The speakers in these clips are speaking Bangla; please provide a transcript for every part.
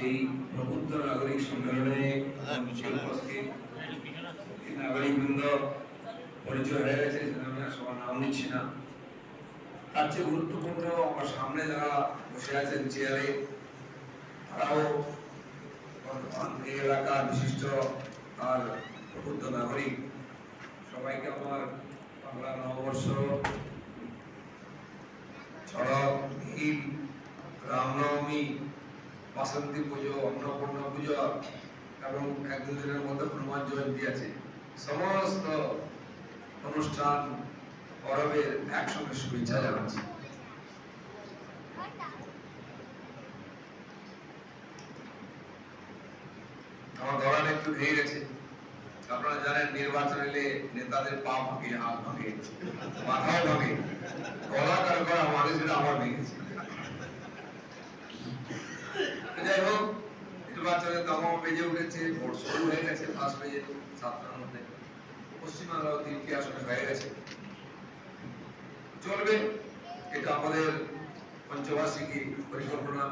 এই প্রবুদ্ধ নাগরিক সম্মেলনে উপস্থিত নাগরিকবৃন্দ পরিচয় হয়ে গেছে, আমি আর সবার নাম নিচ্ছি না। তার চেয়ে গুরুত্বপূর্ণ আমার সামনে যারা বসে আছেন চেয়ারে, তারাও এই এলাকার বিশিষ্ট আর প্রবুদ্ধ নাগরিক। সবাইকে আমার বাংলা নববর্ষ, চড়ক, ঈদ, রামনবমী, বাসন্তী পুজো, অন্নপূর্ণা পুজো এবং এক দুদিনের মধ্যে হনুমান জয়ন্তী আছে, সমস্ত অনুষ্ঠান পরবের একসঙ্গে শুভেচ্ছা জানাচ্ছি। আমার গলাটা একটু ভেঙে গেছে। আপনারা জানেন নির্বাচন এলে নেতাদের পা ভাঙে, হাত ভাঙে, মাথাও ভাঙে, গলা কারো করা আমাদের সেটা আমার ভেঙেছে। যাই হোক, নির্বাচনে দামামা বেজে উঠেছে, ভোট শুরু হয়ে গেছে, ফার্স্ট বেজে 7টার মধ্যে পশ্চিমবাংলাও 3টি আসনে হয়ে গেছে। চলবে, এটা আমাদের পঞ্চবার্ষিকী পরিকল্পনা,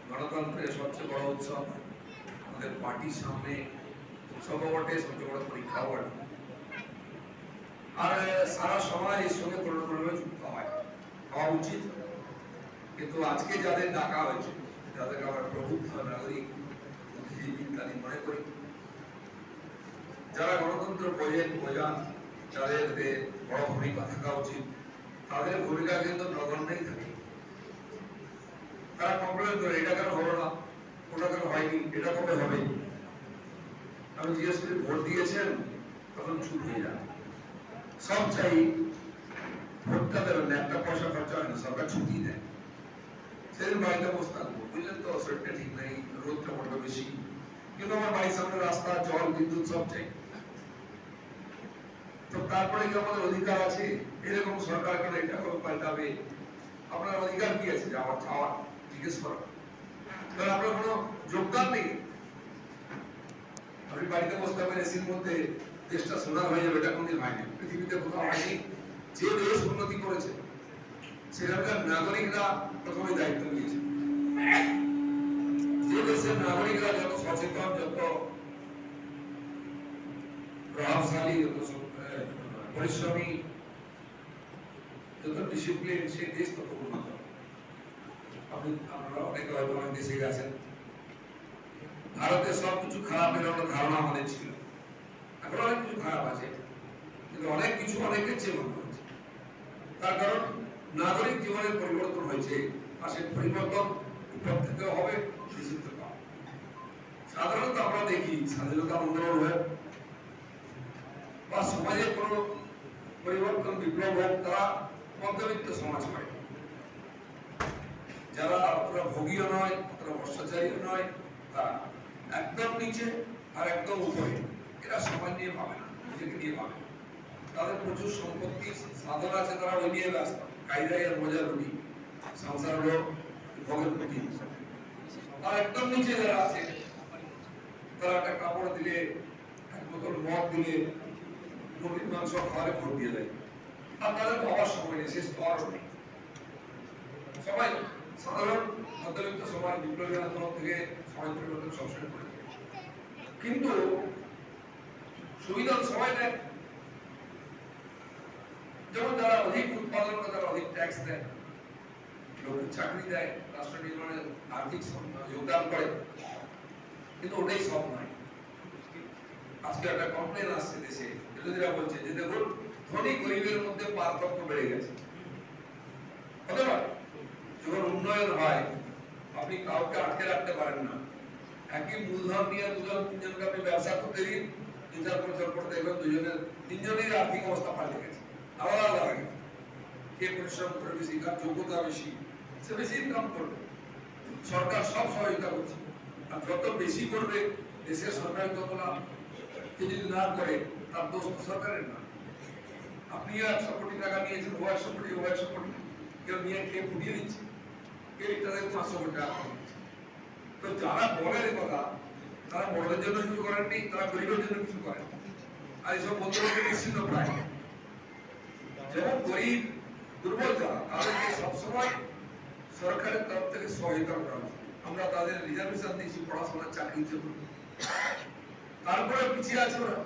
গণতন্ত্রের সবচেয়ে বড় উৎসব। আমাদের পার্টির সামনে উৎসবও বটে, সবচেয়ে বড় পরীক্ষাও বটে। আর সারা সমাজ এর সঙ্গে কোনোভাবে যুক্ত হওয়া উচিত। কিন্তু আজকে যাদের ডাকা হয়েছে, যাদেরকে আমরা প্রবুদ্ধ নাগরিক, বুদ্ধিজীবী ইত্যাদি মনে করি, যারা গণতন্ত্র বোঝান, যাদের বড় ভূমিকা থাকা উচিত, তাদের ভূমিকা কিন্তু নগণ্যই থাকে। তারা কমপ্লেন করে, এটা কেন হলো না, ওটা কেন হয়নি, এটা কবে হবে। আমি জিজ্ঞেস করি ভোট দিয়েছেন, তখন চুপ হয়ে যান। সব চাই ভোটটা দেবেন না, একটা পয়সা খরচা হয় না, সরকার ছুটি দেয়, সেদিন বাড়িতে বসে থাকবো। বুঝলেন তো, শরীরটা ঠিক নেই, রোদটা পড়বে বেশি, কিন্তু আমার বাড়ির সামনে রাস্তা, জল, বিদ্যুৎ সব চাই। তো তারপরে কি আমাদের অধিকার আছে এরকম সরকার কেন এটা পাল্টাবে? আপনার অধিকার কি আছে যে আমার চাওয়া জিজ্ঞেস করা? কারণ আপনার কোনো যোগদান নেই। আপনি বাড়িতে বসতে পারেন এসির মধ্যে, দেশটা সোনার হয়ে যাবে, এটা কোনদিন হয়নি, পৃথিবীতে কোথাও হয়নি। যে দেশ উন্নতি করেছে সেখানকার নাগরিকরা প্রথমে দায়িত্ব নিয়েছে। যে দেশের নাগরিকরা যত সচেতন, যত প্রভাবশালী, যত পরিশ্রমী, যত ডিসিপ্লিন, সেই দেশ তত উন্নত। আপনারা অনেকে হয়তো অনেক দেশে গেছেন। ভারতে সবকিছু খারাপের একটা ধারণা আমাদের ছিল, এখন অনেক কিছু খারাপ আছে, কিন্তু অনেক কিছু অনেকের চেয়ে ভালো হয়েছে। তার কারণ নাগরিক জীবনের পরিবর্তন হয়েছে, আর সেই পরিবর্তন উপর থেকে হবে, নিচে থেকে হবে। সাধারণত আমরা দেখি স্বাধীনতা আন্দোলন হয় বা সমাজের কোন পরিবর্তন, বিপ্লব হোক, তারা মধ্যবিত্ত সমাজ হয়, যারা অতটা ভোগীও নয়, অতটা ভ্রষ্টাচারীও নয়, তারা একদম নিচে আর একদম উপরে। এরা সমাজ নিয়ে ভাবে না, নিজেকে নিয়ে ভাবে। তাদের প্রচুর সম্পত্তি, সাধন আছে, তারা ওই নিয়ে ব্যস্ত, কায়দায় আর মজার রুটি, সংসার হলো ভোগের প্রতি। আর একদম নিচে যারা আছে, তারা একটা কাপড় দিলে, এক বোতল মদ দিলে, মুরগির মাংস খাওয়ালে ভোট দিয়ে দেয়। আর তাদের ভাবার সময় নেই, শেষ পাওয়ারও নেই। সবাই সাধারণ মধ্যবিত্ত সমাজ বিপ্লবী আন্দোলন থেকে সমাজ পরিবর্তন সবসময় করে, কিন্তু সুবিধা সবাই দেয়। যেমন যারা অধিক উৎপাদন করে, তারা অধিক ট্যাক্স দেয়, লোকের চাকরি দেয়, রাষ্ট্র নির্মাণে আর্থিক যোগদান করে, কিন্তু ওটাই সব নয়। আজকে একটা কমপ্লেন আসছে দেশে, বিরোধীরা বলছে যে দেখুন, ধনী গরিবের মধ্যে পার্থক্য বেড়ে গেছে। হতে পারে, যখন উন্নয়ন হয় আপনি কাউকে আটকে রাখতে পারেন না। একই মূলধন নিয়ে দুজন তিনজনকে আপনি ব্যবসা করতে দিন, 2-4 বছর পর দেখবেন তিনজনের আর্থিক অবস্থা পাল্টে গেছে, আলাদা আলাদা হয়ে গেছে। কে পরিশ্রম করে বেশি, তার যোগ্যতা বেশি, সে বেশি ইনকাম করবে। সরকার সব সহযোগিতা করছে, আর যত বেশি করবে দেশের সরকার যত লাভ। যদি না করে, তার দোষ সরকারের না। আপনি 100 কোটি টাকা নিয়েছেন, ও 100 কোটি, ও 100 কোটি, কেউ নিয়ে খেয়ে ফুটিয়ে দিচ্ছে, কেউ এটা থেকে 500 কোটি টাকা দিচ্ছে। তো যারা বলেন কথা, তারা বড়দের জন্য কিছু করেননি, তারা গরিবের জন্য কিছু করেন। আর এইসব বলতে বলতে নিশ্চিন্ত প্রায়, যেমন গরিব দুর্বল যারা, তাদেরকে সবসময় সরকারের তরফ থেকে সহায়তা করা উচিত। আমরা তাদের রিজার্ভেশন দিয়েছি পড়াশোনার চাকরির জন্য, তারপরে পিছিয়ে আছে ওরা।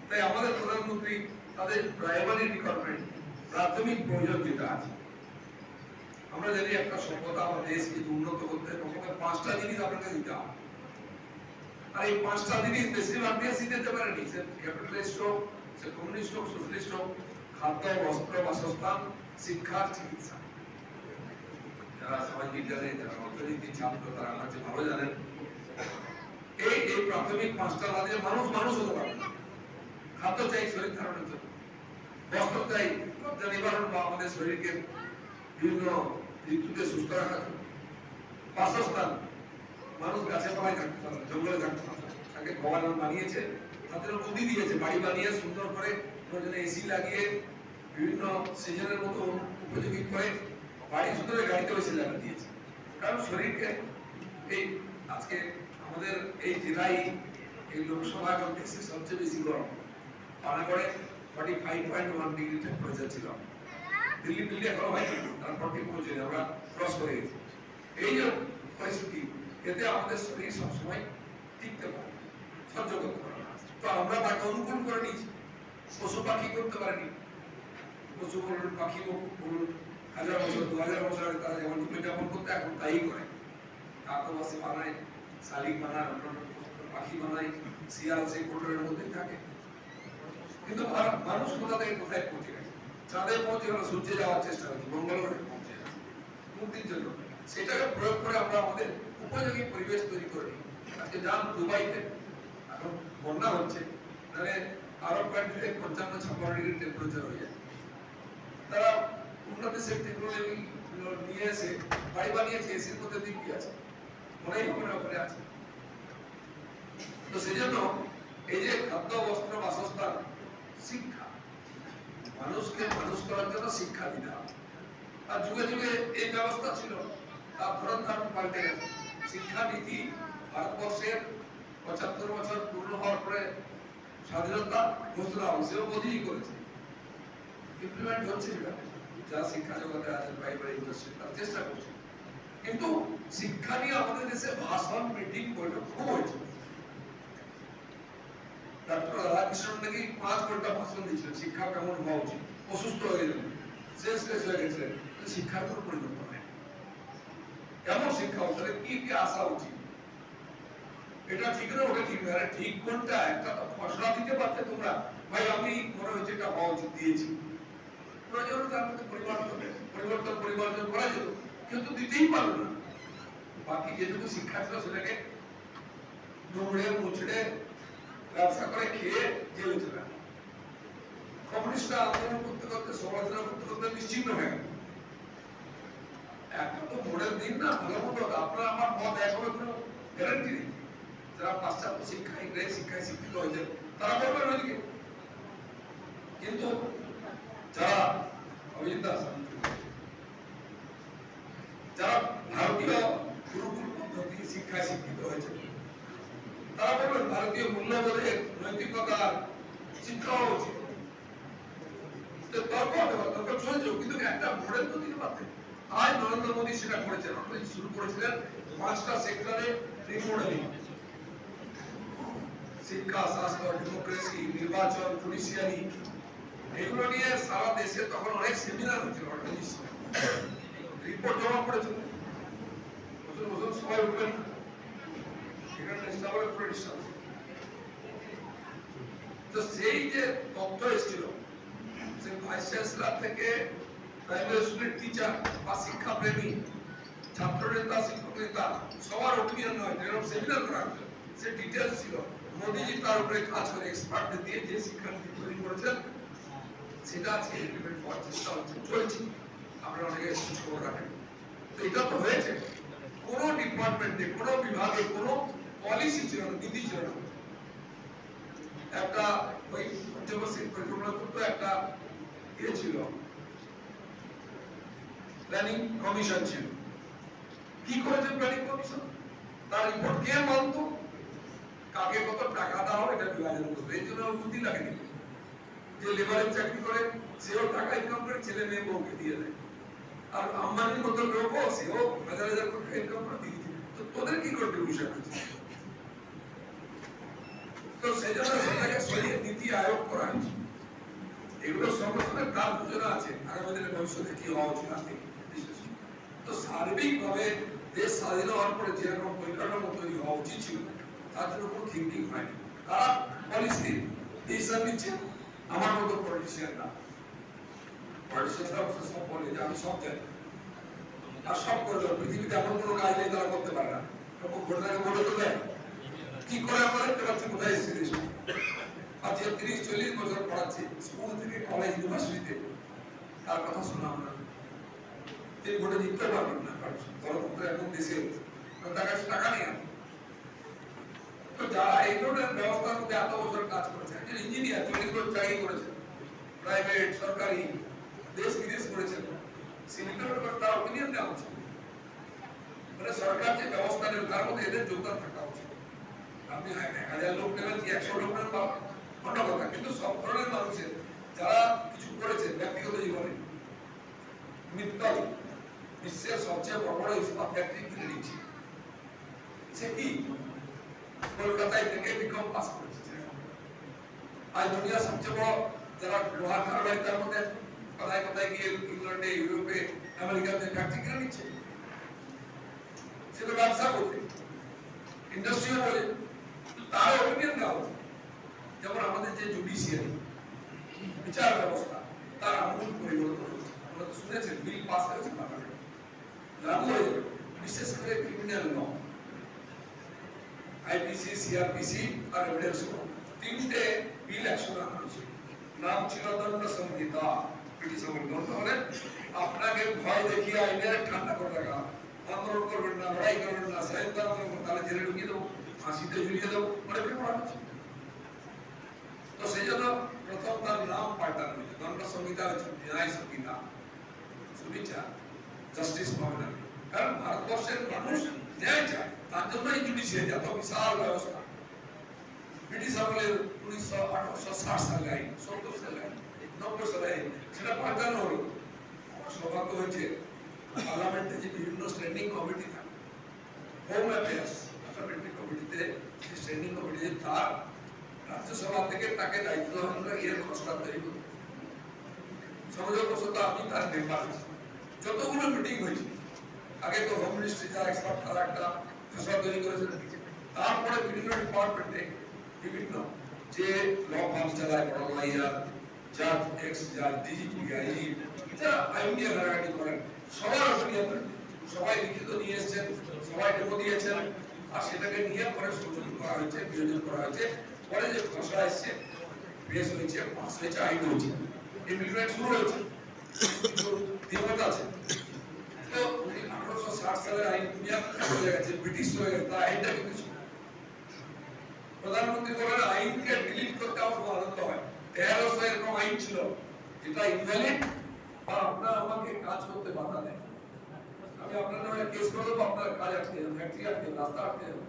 তাই আমাদের প্রধানমন্ত্রী তাদের প্রাইমারি রিকোয়ারমেন্ট, প্রাথমিক প্রয়োজন যেটা আছে, আমরা জানি একটা সভ্যতা বা দেশ যদি উন্নত করতে প্রথমে 5টা জিনিস আপনাকে দিতে হবে। আর এই 5টা জিনিস বেশিরভাগ দেশই দিতে পারেনি, সে ক্যাপিটালিস্ট হোক, সে কমিউনিস্ট হোক, সোশ্যালিস্ট হোক। খাদ্য, বস্ত্র, বাসস্থান, শিক্ষা, চিকিৎসা। যারা সামাজিক জানে, যারা অর্থনীতি ছাত্র, তারা আমার চেয়ে ভালো জানেন। এই প্রাথমিক 5টা না দিলে মানুষ হতে পারবে না। খাদ্য চাই শরীর ধারণের জন্য, বস্ত্র চাই লজ্জা নিবারণ বা আমাদের শরীরকে বিভিন্ন ঋতুতে সুস্থ রাখার জন্য, বাসস্থান মানুষ গাছে পালায় থাকতে পারে, জঙ্গলে থাকতে পারে, তাকে ভগবান বানিয়েছে, তাদের বুদ্ধি দিয়েছে, বাড়ি বানিয়ে সুন্দর করে প্রয়োজনে এসি লাগিয়ে বিভিন্ন সিজনের মতো উপযোগী করে বাড়ি সুন্দর গাড়িতে এসে লাগা দিয়েছে। কারণ শরীরকে এই আজকে আমাদের এই জেলায় এই লোকসভা এবং দেশে সবচেয়ে বেশি গরম, পানাগড়ে 45.1 ডিগ্রি টেম্পারেচার ছিল। দিল্লি এখনো হয়নি, তারা 40 পৌঁছে আমরা ক্রস করে গেছি। এই যে পরিস্থিতি, এতে আমাদের শরীর সবসময় টিকতে পারে, সহ্য করতে পারে। তো আমরা তাকে অনুকূল করে নিয়েছি। পশু পাখি করতে পারেনি। পশু বলুন, পাখি বলুন, 1000 বছর 2000 বছর আগে তারা যেমন জীবনযাপন করতে এখন তাই করে। কাকবাসী বানায়, শালিক বানায়, পাখি বানায়, শিয়াল সেই কোটরের মধ্যেই থাকে। কিন্তু মানুষ কোথা থেকে কোথায় পৌঁছে গেছে? চাঁদে পৌঁছে গেল, সূর্যে যাওয়ার চেষ্টা করছে, মঙ্গলগ্রহে পৌঁছে গেছে মুক্তির জন্য। সেটাকে প্রয়োগ করে আমরা আমাদের উপযোগী পরিবেশ তৈরি করে নিই। আজকে যান দুবাইতে, এখন বন্যা হচ্ছে, তাহলে আরব কান্ট্রিতে 55-56 ডিগ্রি টেম্পারেচার হয়ে যায়। তারা উন্নত দেশের টেকনোলজি নিয়ে এসে বাড়ি বানিয়েছে, এসির মধ্যে দিব্যি আছে, মনেই হবে না ওখানে আছে। তো সেই জন্য এই যে খাদ্য, বস্ত্র, বাসস্থান, শিক্ষা, মানুষকে মানুষ করার জন্য শিক্ষা দিতে হবে। আর যুগে যুগে এই ব্যবস্থা ছিল, তার ধরন ধারণ পাল্টে গেছে। শিক্ষা নীতি ভারতবর্ষের 75 বছর পূর্ণ হওয়ার পরে স্বাধীনতা ঘোষণা সেও মোদিই করেছে, ইমপ্লিমেন্ট হচ্ছে সেটা। যারা শিক্ষা জগতে আছেন, প্রাইমারি ইন্ডাস্ট্রি, তারা চেষ্টা করছে। কিন্তু শিক্ষা নিয়ে আমাদের দেশে ভাষণ, মিটিং, বৈঠক খুব হয়েছে। ডক্টর রাধাকৃষ্ণন নাকি 5 ঘন্টা ভাষণ দিয়েছিলেন, শিক্ষা কেমন হওয়া উচিত। অসুস্থ হয়ে গেলেন, শেষ হয়ে গেছিলেন, শিক্ষার কোনো পরিবর্তন নেই। কেমন শিক্ষা হচ্ছে, কি কি আসা উচিত, এটা ঠিক না, ওটা ঠিক না। ঠিক কোনটা, একটা খসড়া দিতে পারতে তোমরা, ভাই আমি মনে হচ্ছে এটা হওয়া উচিত, দিয়েছি। প্রয়োজন তার মধ্যে পরিবর্তন করা যেত, কিন্তু দিতেই পারলো না। বাকি যেটুকু শিক্ষা ছিল সেটাকে নোংড়ে মুচড়ে ব্যবসা করে খেয়ে জেলে চলে। কমিউনিস্টরা আন্দোলন করতে করতে, সমালোচনা করতে করতে নিশ্চিন্ন হয়ে গেল। একটা তো ভোটের দিন না, ভালো মতো আপনার আমার মত এক হবে কোনো গ্যারান্টি নেই। যারা পাশ্চাত্য শিক্ষা, ইংরেজি শিক্ষায় শিক্ষিত হয়েছে, তারা করবেন ওইদিকে। কিন্তু যারা যারা ভারতীয় গুরুকুল পদ্ধতি শিক্ষায় শিক্ষিত হয়েছে, তারা বলবেন ভারতীয় মূল্যবোধের, নৈতিকতার শিক্ষা হওয়া উচিত। তর্ক চলছে, কিন্তু একটা ভোটের তো দিতে পারতেন। আজ নরেন্দ্র মোদী সেটা করেছেন। আপনি শুরু করেছিলেন 5টা সেক্টরে রিমডেলিং, শিক্ষা, স্বাস্থ্য, ডেমোক্রেসি, নির্বাচন, জুডিশিয়ারি, এগুলো নিয়ে সারা দেশে তখন অনেক সেমিনার হয়েছিল। রিপোর্ট জমা করেছিল, সবাই উঠবেন, তো সেই যে তথ্য এসেছিল, সে ভাইস চ্যান্সেলর থেকে প্রাইমারি স্কুলের টিচার বা শিক্ষা প্রেমী, ছাত্র নেতা, শিক্ষক নেতা, সবার ওপিনিয়ন নয়, যেরকম সেমিনার করা হয়েছিল, সে ডিটেলস ছিল। মোদিজি তার উপরে কাজ করে এক্সপার্টদের দিয়ে যে শিক্ষানীতি তৈরি করেছেন, সেটা আজকে ইমপ্লিমেন্ট করার চেষ্টা হচ্ছে, চলছে। আপনারা অনেকে খোঁজ খবর রাখেন। তো এটা তো হয়েছে, কোনো ডিপার্টমেন্টে, কোনো বিভাগে কোনো পলিসি ছিল না, নীতি ছিল না। একটা ওই পঞ্চবার্ষিক পরিকল্পনা করতে একটা ইয়ে ছিল, প্ল্যানিং কমিশন ছিল। কি করেছে প্ল্যানিং কমিশন? তার রিপোর্ট কে মানত, কাকে কত টাকা দেওয়া হবে, এটা বিভাজন করবে। এই জন্য বুদ্ধি লাগেনি। যে লেবারের চাকরি করে সেও টাকা ইনকাম করে ছেলে মেয়ে বউকে দিয়ে দেয়, আর আম্বানির মতো লোকও সেও 1000 কোটি ইনকাম করে দিয়ে দিচ্ছে। তোদের কি কন্ট্রিবিউশন আছে? তো সেই জন্য সেটাকে সরিয়ে নীতি আয়োগ করা হয়েছে। এগুলো সংগঠনের কাজ যোজনা আছে আগামী দিনে ভবিষ্যতে কি হওয়া উচিত আছে। তো সার্বিকভাবে দেশ স্বাধীন হওয়ার পরে যেরকম পরিকাঠামো তৈরি হওয়া উচিত ছিল তার জন্য কোনো থিঙ্কিং হয়নি। তারা পলিসি ডিসিশন নিচ্ছে, আমার মতো পলিটিশিয়ান না। পলিটিশিয়ানরা সব বলে যে আমি সব জানি আর সব করে দেবো, পৃথিবীতে এমন কোনো কাজ নেই তারা করতে পারে না। ভোটারকে ভোটে তো দেয় কি করে আমরা দেখতে পাচ্ছি কোথায় এসেছে দেশ। আর যে 30-40 বছর পড়াচ্ছে স্কুল থেকে কলেজ ইউনিভার্সিটিতে, তার কথা শোনা আমরা তিনি ভোটে জিততে পারবেন না। গণতন্ত্র এখন দেশে তার কাছে টাকা নেই। তো যারা এই ধরনের ব্যবস্থার মধ্যে এত বছর কাজ করেছে, একজন ইঞ্জিনিয়ার 40 বছর চাকরি করেছেন, প্রাইভেট সরকারি দেশ বিদেশ করেছেন, সিভিলের ব্যাপারে তার অপিনিয়ন দেওয়া উচিত। মানে সরকার যে ব্যবস্থা নেবে তার মধ্যে এদের যোগদান থাকা উচিত। আপনি 1000 লোক নেবেন কি 100 লোক নেবেন বা অন্য কথা, কিন্তু সব ধরনের মানুষের যারা কিছু করেছে ব্যক্তিগত জীবনে। মিত্তল বিশ্বের সবচেয়ে বড় বড় ইস্পাত ফ্যাক্টরি কিনে নিচ্ছে, সে কি কলকাতায় থেকে বিকম পাস করেছে। আজ দুনিয়ার সবচেয়ে বড় যারা লোহার কারবারি তার মধ্যে কোথায় কোথায় গিয়ে ইংল্যান্ডে, ইউরোপে, আমেরিকাতে ফ্যাক্টরি কিনে নিচ্ছে। সেটা ব্যবসা করতে ইন্ডাস্ট্রিও বলে তার অপিনিয়ন দেওয়া উচিত। যেমন আমাদের যে জুডিশিয়ারি বিচার ব্যবস্থা তার আমূল পরিবর্তন হচ্ছে। আমরা তো শুনেছেন বিল পাস হয়েছে পার্লামেন্টে, লাগু হয়ে যাবে, বিশেষ করে ক্রিমিনাল ল, আইপিসি, সিআরপিসি আর এভিডেন্স ল, 3টে বিল অ্যাকশন আনা হয়েছে। নাম ছিল দণ্ড সংহিতা। ব্রিটিশ আমল দণ্ড হলে আপনাকে ভয় দেখিয়ে আইনের ঠান্ডা করে রাখা, আন্দোলন করবেন না, লড়াই করবেন না, স্বাধীনতা আন্দোলন করবেন, তাহলে জেলে ঢুকিয়ে দেবো, ফাঁসিতে ঝুলিয়ে দেবো, অনেক পড়া হচ্ছে। তো সেই জন্য প্রথম তার নাম পাল্টানো হয়েছে, দণ্ড সংহিতা হচ্ছে ন্যায় সংহিতা, সুবিচার, জাস্টিস পাবে না। কারণ ভারতবর্ষের মানুষ ন্যায় চায়, তার জন্যই জুডিশিয়ারি এত বিশাল ব্যবস্থা। ব্রিটিশ আমলের 1860 সালে আইন, 70 সালে আইন, 90 সালে আইন, সেটা পাল্টানো হলো। সৌভাগ্য হয়েছে পার্লামেন্টে যে বিভিন্ন স্ট্যান্ডিং কমিটি থাকে, হোম অ্যাফেয়ার্স পার্লামেন্টারি কমিটিতে স্ট্যান্ডিং কমিটি, তার রাজ্যসভা থেকে তাকে দায়িত্ব হলো এর খসড়া তৈরি করতে। সংযোগবশত আমি তার মেম্বার। যতগুলো মিটিং হয়েছে, আগে তো হোম মিনিস্ট্রি যারা এক্সপার্ট তারা একটা খসড়া তৈরি করেছিলেন, তারপরে বিভিন্ন ডিপার্টমেন্টে বিভিন্ন যে ল ফার্ম চালায়, বড় লয়ার, জাজ, এক্স জাজ, ডিজিপি, আইজি, যারা আইন নিয়ে ঘাটাঘাটি করেন, সবার অপিনিয়ন সবাই লিখিত নিয়ে এসেছেন, সবাই ডেমো দিয়েছেন, আর সেটাকে নিয়ে পরে সংশোধন করা হয়েছে, বিয়োজন করা হয়েছে। পরে যে খসড়া এসছে, পেশ হয়েছে, পাস হয়েছে, আইন হয়েছে, ইমপ্লিমেন্ট শুরু হয়েছে, দ্বিমত আছে। তো 1860 সালের আইন দুনিয়া চলে গেছে, ব্রিটিশ হয়ে গেছে, তার আইনটা কিন্তু প্রধানমন্ত্রী বলেন আইনকে ডিলিট করতে আমার খুব আনন্দ হয়। 1300 এরকম আইন ছিল যেটা ইনভ্যালিড বা আপনার আমাকে কাজ করতে বাধা দেয়। আমি আপনার নামে কেস করে দেবো, আপনার কাজ আটকে যাবে, ফ্যাক্টরি আটকে যাবে, রাস্তা আটকে যাবে,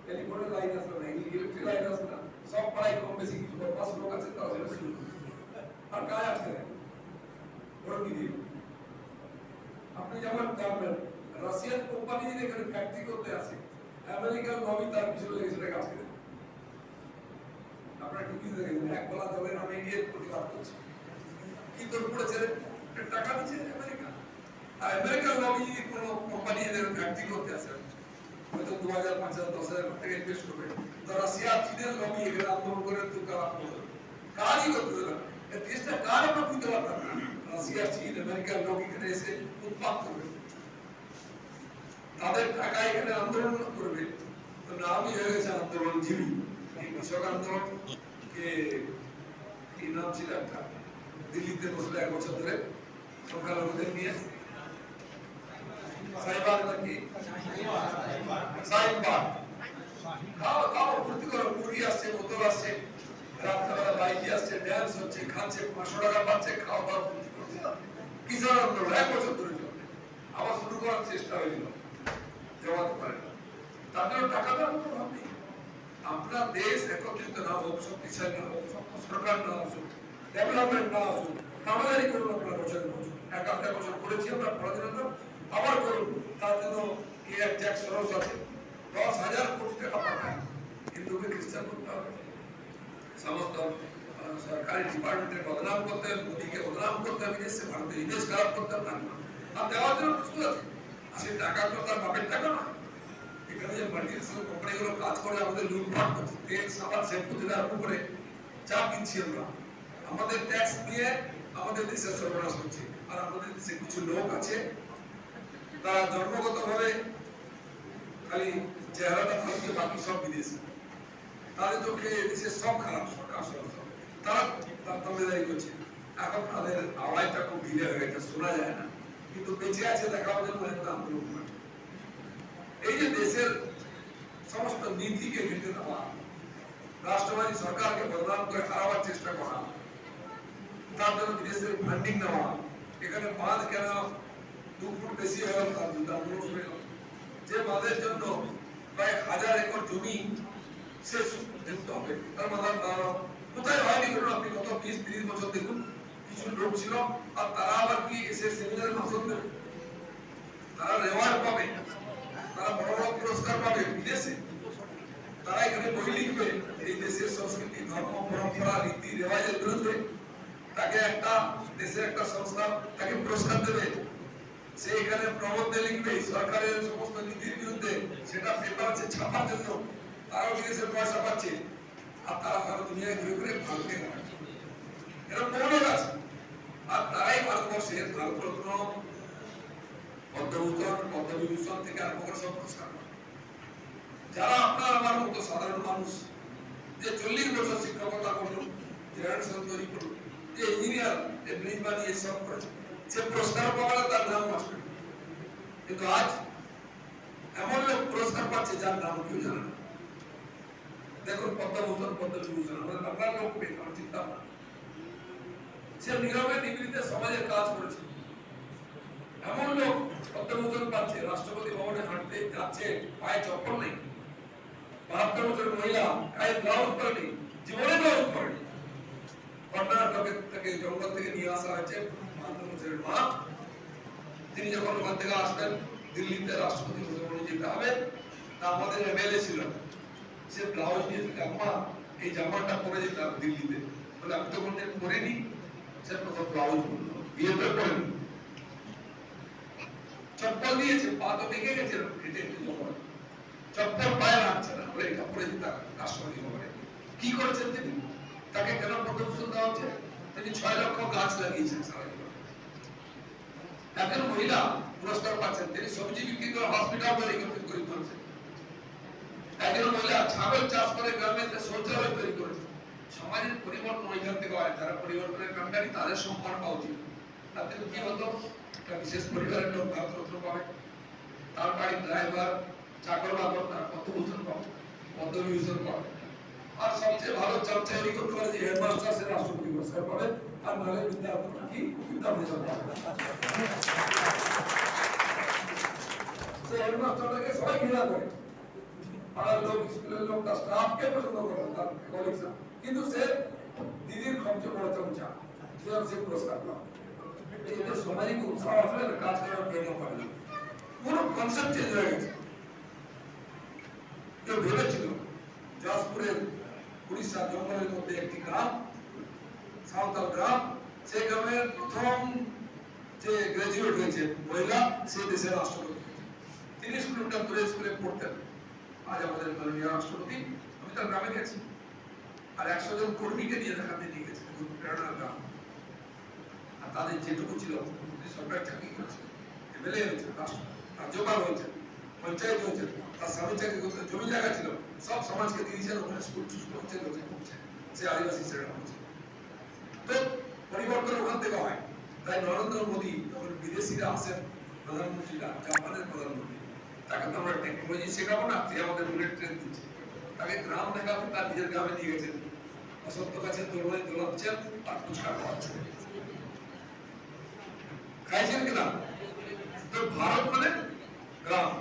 টেলিফোনের লাইন আসবে না, ইলেকট্রিক লাইন আসবে না, সব পাড়ায় কম বেশি কিছু বদমাস লোক আছে তারা সেটা শুরু করবে আর কাজ আটকে দেয়। ওরা কি দিবে? আপনি যেমন জানবেন রাশিয়ান কোম্পানি যদি এখানে ফ্যাক্টরি করতে আসে, আমেরিকান লবি তার পিছনে লেগে সেটাকে আটকে দেয়। আপনারা টিভি দেখেছেন, এক বলা দলের নামে গিয়ে প্রতিবাদ করছে, কি তোর পড়েছে টাকা দিচ্ছে আমেরিকা। আর আমেরিকান লবি যদি কোনো কোম্পানি এদের ফ্যাক্টরি করতে আসে, হয়তো 2000, 5000, 10,000 টাকা ইনভেস্ট করবে, তো রাশিয়া চীনের লবি এখানে আন্দোলন করে কাজই করতে দেবে না। দেশটা কার আমরা বুঝতে পারতাম না, রাশিয়া, চীন, আমেরিকার লোক এখানে এসে উৎপাদ করবে, তাদের টাকা এখানে আন্দোলন করবে। তো নামই হয়ে গেছে আন্দোলনজীবী। এই কৃষক আন্দোলন কে কি নাম ছিল একটা, দিল্লিতে বসলে 1 বছর ধরে সংখ্যালঘুদের নিয়ে সাইবার নাকি সাইবার খাও খাও ভর্তি করো, মুড়ি আসছে, বোতল আসছে, রাত্রেবেলা বাইকে আসছে, ড্যান্স হচ্ছে, খাচ্ছে, 500 টাকা পাচ্ছে, খাওয়া দাওয়া করছে। কিষাণ আন্দোলন 1 বছর ধরে চলবে, আবার শুরু করার চেষ্টা হয়েছিল, জমাতে পারে না, তাদের টাকা দেওয়ার কোনো ভাব নেই। আপনার দেশ একত্রিত না হোক, শক্তিশালী না হোক, সরকার না আসুক, ডেভেলপমেন্ট না আসুক, আমাদেরই করুন আপনার বছরের বছর, 1-1.5 বছর করেছি আমরা পরাধীনতা, আবার করুন, তার জন্য জন্য কি এক জ্যাক সরস আছে 10,000 কোটি টাকা পাঠায়, হিন্দুকে খ্রিস্টান করতে হবে, সমস্ত সরকারি ডিপার্টমেন্টের বদনাম করতে হবে, মোদীকে বদনাম করতে হবে, বিদেশে ভারতের ইমেজ খারাপ করতে হবে, আর দেওয়ার জন্য প্রস্তুত আছে। আর সেই টাকা তো তার বাপের টাকা না, এখানে যে মাল্টিনেশনাল কোম্পানিগুলো কাজ করে আমাদের লুটপাট করছে, তেল সাবান শ্যাম্পু থেকে আরম্ভ করে চা কিনছি আমরা, আমাদের ট্যাক্স দিয়ে আমাদের দেশের সর্বনাশ হচ্ছে। আর আমাদের দেশে কিছু লোক আছে তারা জন্মগতভাবে খালি চেহারাটা ভারতীয়, বাকি সব বিদেশি, তাদের চোখে দেশের সব খারাপ, সরকার সব তারা তাবেদারি করছে। এখন তাদের আওয়াজটা খুব ধীরে হয়ে গেছে, শোনা যায় না, কিন্তু বেঁচে আছে দেখার জন্য আন্দোলন করে। এই যে দেশের সমস্ত নীতিকে ঘেঁটে দেওয়া, রাষ্ট্রবাদী সরকারকে বদনাম করে হারাবার চেষ্টা করা, তার জন্য বিদেশের ফান্ডিং নেওয়া, এখানে বাঁধ কেন 2 ফুট বেশি হয়ে গেল তার জন্য আন্দোলন হয়ে গেল, যে বাঁধের জন্য প্রায় 1000 একর জমি শেষ দেখতে হবে, তার মানে কোথায় হয়নি করুন আপনি গত 20-30 বছর দেখুন, কিছু লোক ছিল আর তারা আবার কি এসে সেমিনারে ভাষণ দেবে, তারা রেওয়ার্ড পাবে, তারা বড় বড় পুরস্কার পাবে বিদেশে, তারা এখানে বই লিখবে এই দেশের সংস্কৃতি, ধর্ম, পরম্পরা, রীতি রেওয়াজের বিরুদ্ধে, তাকে একটা দেশের একটা সংস্থা তাকে পুরস্কার দেবে, সে এখানে প্রবন্ধ লিখবে সরকারের সমস্ত নীতির বিরুদ্ধে, সেটা পেপারে ছাপার জন্য তারাও বিদেশের পয়সা পাচ্ছে, আর তারা সারা দুনিয়ায় ঘুরে ঘুরে ভারতকে খাচ্ছে, এরকম বহু লোক আছে। আর তারাই ভারতবর্ষের ভারতরত্ন, পদ্মভূষণ, পদ্মবিভূষণ থেকে আরম্ভ করে সব পুরস্কার পায়। যারা আপনার আমার মতো সাধারণ মানুষ, যে 40 বছর শিক্ষকতা করলো, জেনারেশন তৈরি করলো, যে ইঞ্জিনিয়ার, যে ব্রিজ বানিয়ে সব করেছে, সে পুরস্কার পাওয়ার তার নাম আসবে। কিন্তু আজ এমন লোক পুরস্কার পাচ্ছে যার নাম কেউ জানে না। দেখুন পদ্মভূষণ, পদ্মবিভূষণ আমাদের বাংলার লোক পেয়ে আমার চিন্তা না, সে নীরবে নিবৃত্তে সমাজের কাজ করেছে। এমন লোক পদ্মভূষণ পাচ্ছে, রাষ্ট্রপতি ভবনে হাঁটতে যাচ্ছে, পায়ে চপ্পল নেই, 72 বছরের মহিলা গায়ে ব্লাউজ পরেনি, জীবনে ব্লাউজ পরেনি, কর্ণাটকের থেকে জঙ্গল থেকে নিয়ে আসা হয়েছে 72 বছরের মা, তিনি যখন ওখান থেকে আসবেন দিল্লিতে রাষ্ট্রপতি ভবনে যেতে হবে, তা আমাদের এমএলএ ছিল, সে ব্লাউজ নিয়ে আম্মা এই জামাটা পরে যেতে হবে দিল্লিতে, বলে আমি তো কোনদিন পরিনি, সে প্রথম ব্লাউজ পরলো, বিয়ে তো পরেনি, চপ্পল দিয়েছে, পা তো ভেঙে গেছে, হেঁটে হেঁটে জঙ্গল, চপ্পল পায়ে রাখছে না, বলে এটা পরে যেতে হবে রাষ্ট্রপতি ভবনে। কি করেছেন তিনি? তাকে কেন পদ্মভূষণ দেওয়া হচ্ছে? তিনি 6 লক্ষ গাছ লাগিয়েছেন সারা জীবন। একজন মহিলা পুরস্কার পাচ্ছেন, তিনি সবজি বিক্রি করে হসপিটাল তৈরি করেছেন। একজন মহিলা ছাগল চাষ করে গ্রামে শৌচালয় তৈরি করেছে। সমাজের পরিবর্তন ওইখান থেকে হয়, যারা পরিবর্তনের কাণ্ডারি তাদের সম্মান পাওয়া উচিত। তাতে কি হতো, একটা বিশেষ পরিবারের লোক ভারতরত্ন পাবে, তার বাড়ির ড্রাইভার, চাকর বাকর তার পদ্মভূষণ পাবে, পদ্মবিভূষণ পাবে, আর সবচেয়ে ভালো চর্চা এই করতে পারে যে হেডমাস্টার সে রাষ্ট্রপতি পুরস্কার পাবে, আর নাহলে বিদ্যার্থী কি বিদ্যাভূষণ পাবে। সে হেডমাস্টারটাকে সবাই ঘৃণা করে, পাড়ার লোক, স্কুলের লোক, তার স্টাফকে পছন্দ করে, তার কলিগরা, কিন্তু সে দিদির খরচ বড় চমচা, সে পুরস্কার পাবে। এতে সামাজিক উৎসাহ আসলে কাজ করার প্রেরণা পাবে না, পুরো কনসেপ্ট চেঞ্জ হয়ে গেছে। কেউ ভেবেছিল জাসপুরের উড়িষ্যা জঙ্গলের মধ্যে একটি গ্রাম, সাঁওতাল গ্রাম, সেই গ্রামের প্রথম যে গ্রাজুয়েট হয়েছে মহিলা, সে দেশের রাষ্ট্রপতি, 30 কিলোমিটার দূরে স্কুলে পড়তেন। আজ আমাদের মাননীয় রাষ্ট্রপতি, আমি তার গ্রামে গেছি, আর 100 জন কর্মীকে নিয়ে দেখাতে নিয়ে গেছে, প্রেরণার গ্রাম। আর তাদের যেটুকু ছিল, সরকারি চাকরি করেছে, এমএলএ হয়েছে, রাজ্যপাল হয়েছে, পঞ্চায়েত হয়েছে, তার স্বামী চাকরি করতে, জমি জায়গা ছিল, সব সমাজকে দিয়েছেন, ওখানে স্কুল হচ্ছে, সে আদিবাসী ছেড়ে হচ্ছে। তো পরিবর্তন ওখান থেকে হয়। তাই নরেন্দ্র মোদী যখন বিদেশিরা আসেন, প্রধানমন্ত্রীরা, জাপানের প্রধানমন্ত্রী, তাকে তো আমরা টেকনোলজি শেখাবো না, সে আমাদের বুলেট ট্রেন দিচ্ছে, তাকে গ্রাম দেখাবো, তার নিজের গ্রামে নিয়ে গেছেন, অসত্য গাছের দোলনায় দোলাচ্ছেন আর ফুচকা খাওয়াচ্ছেন, খাইছেন কিনা? তো ভারত মানে গ্রাম।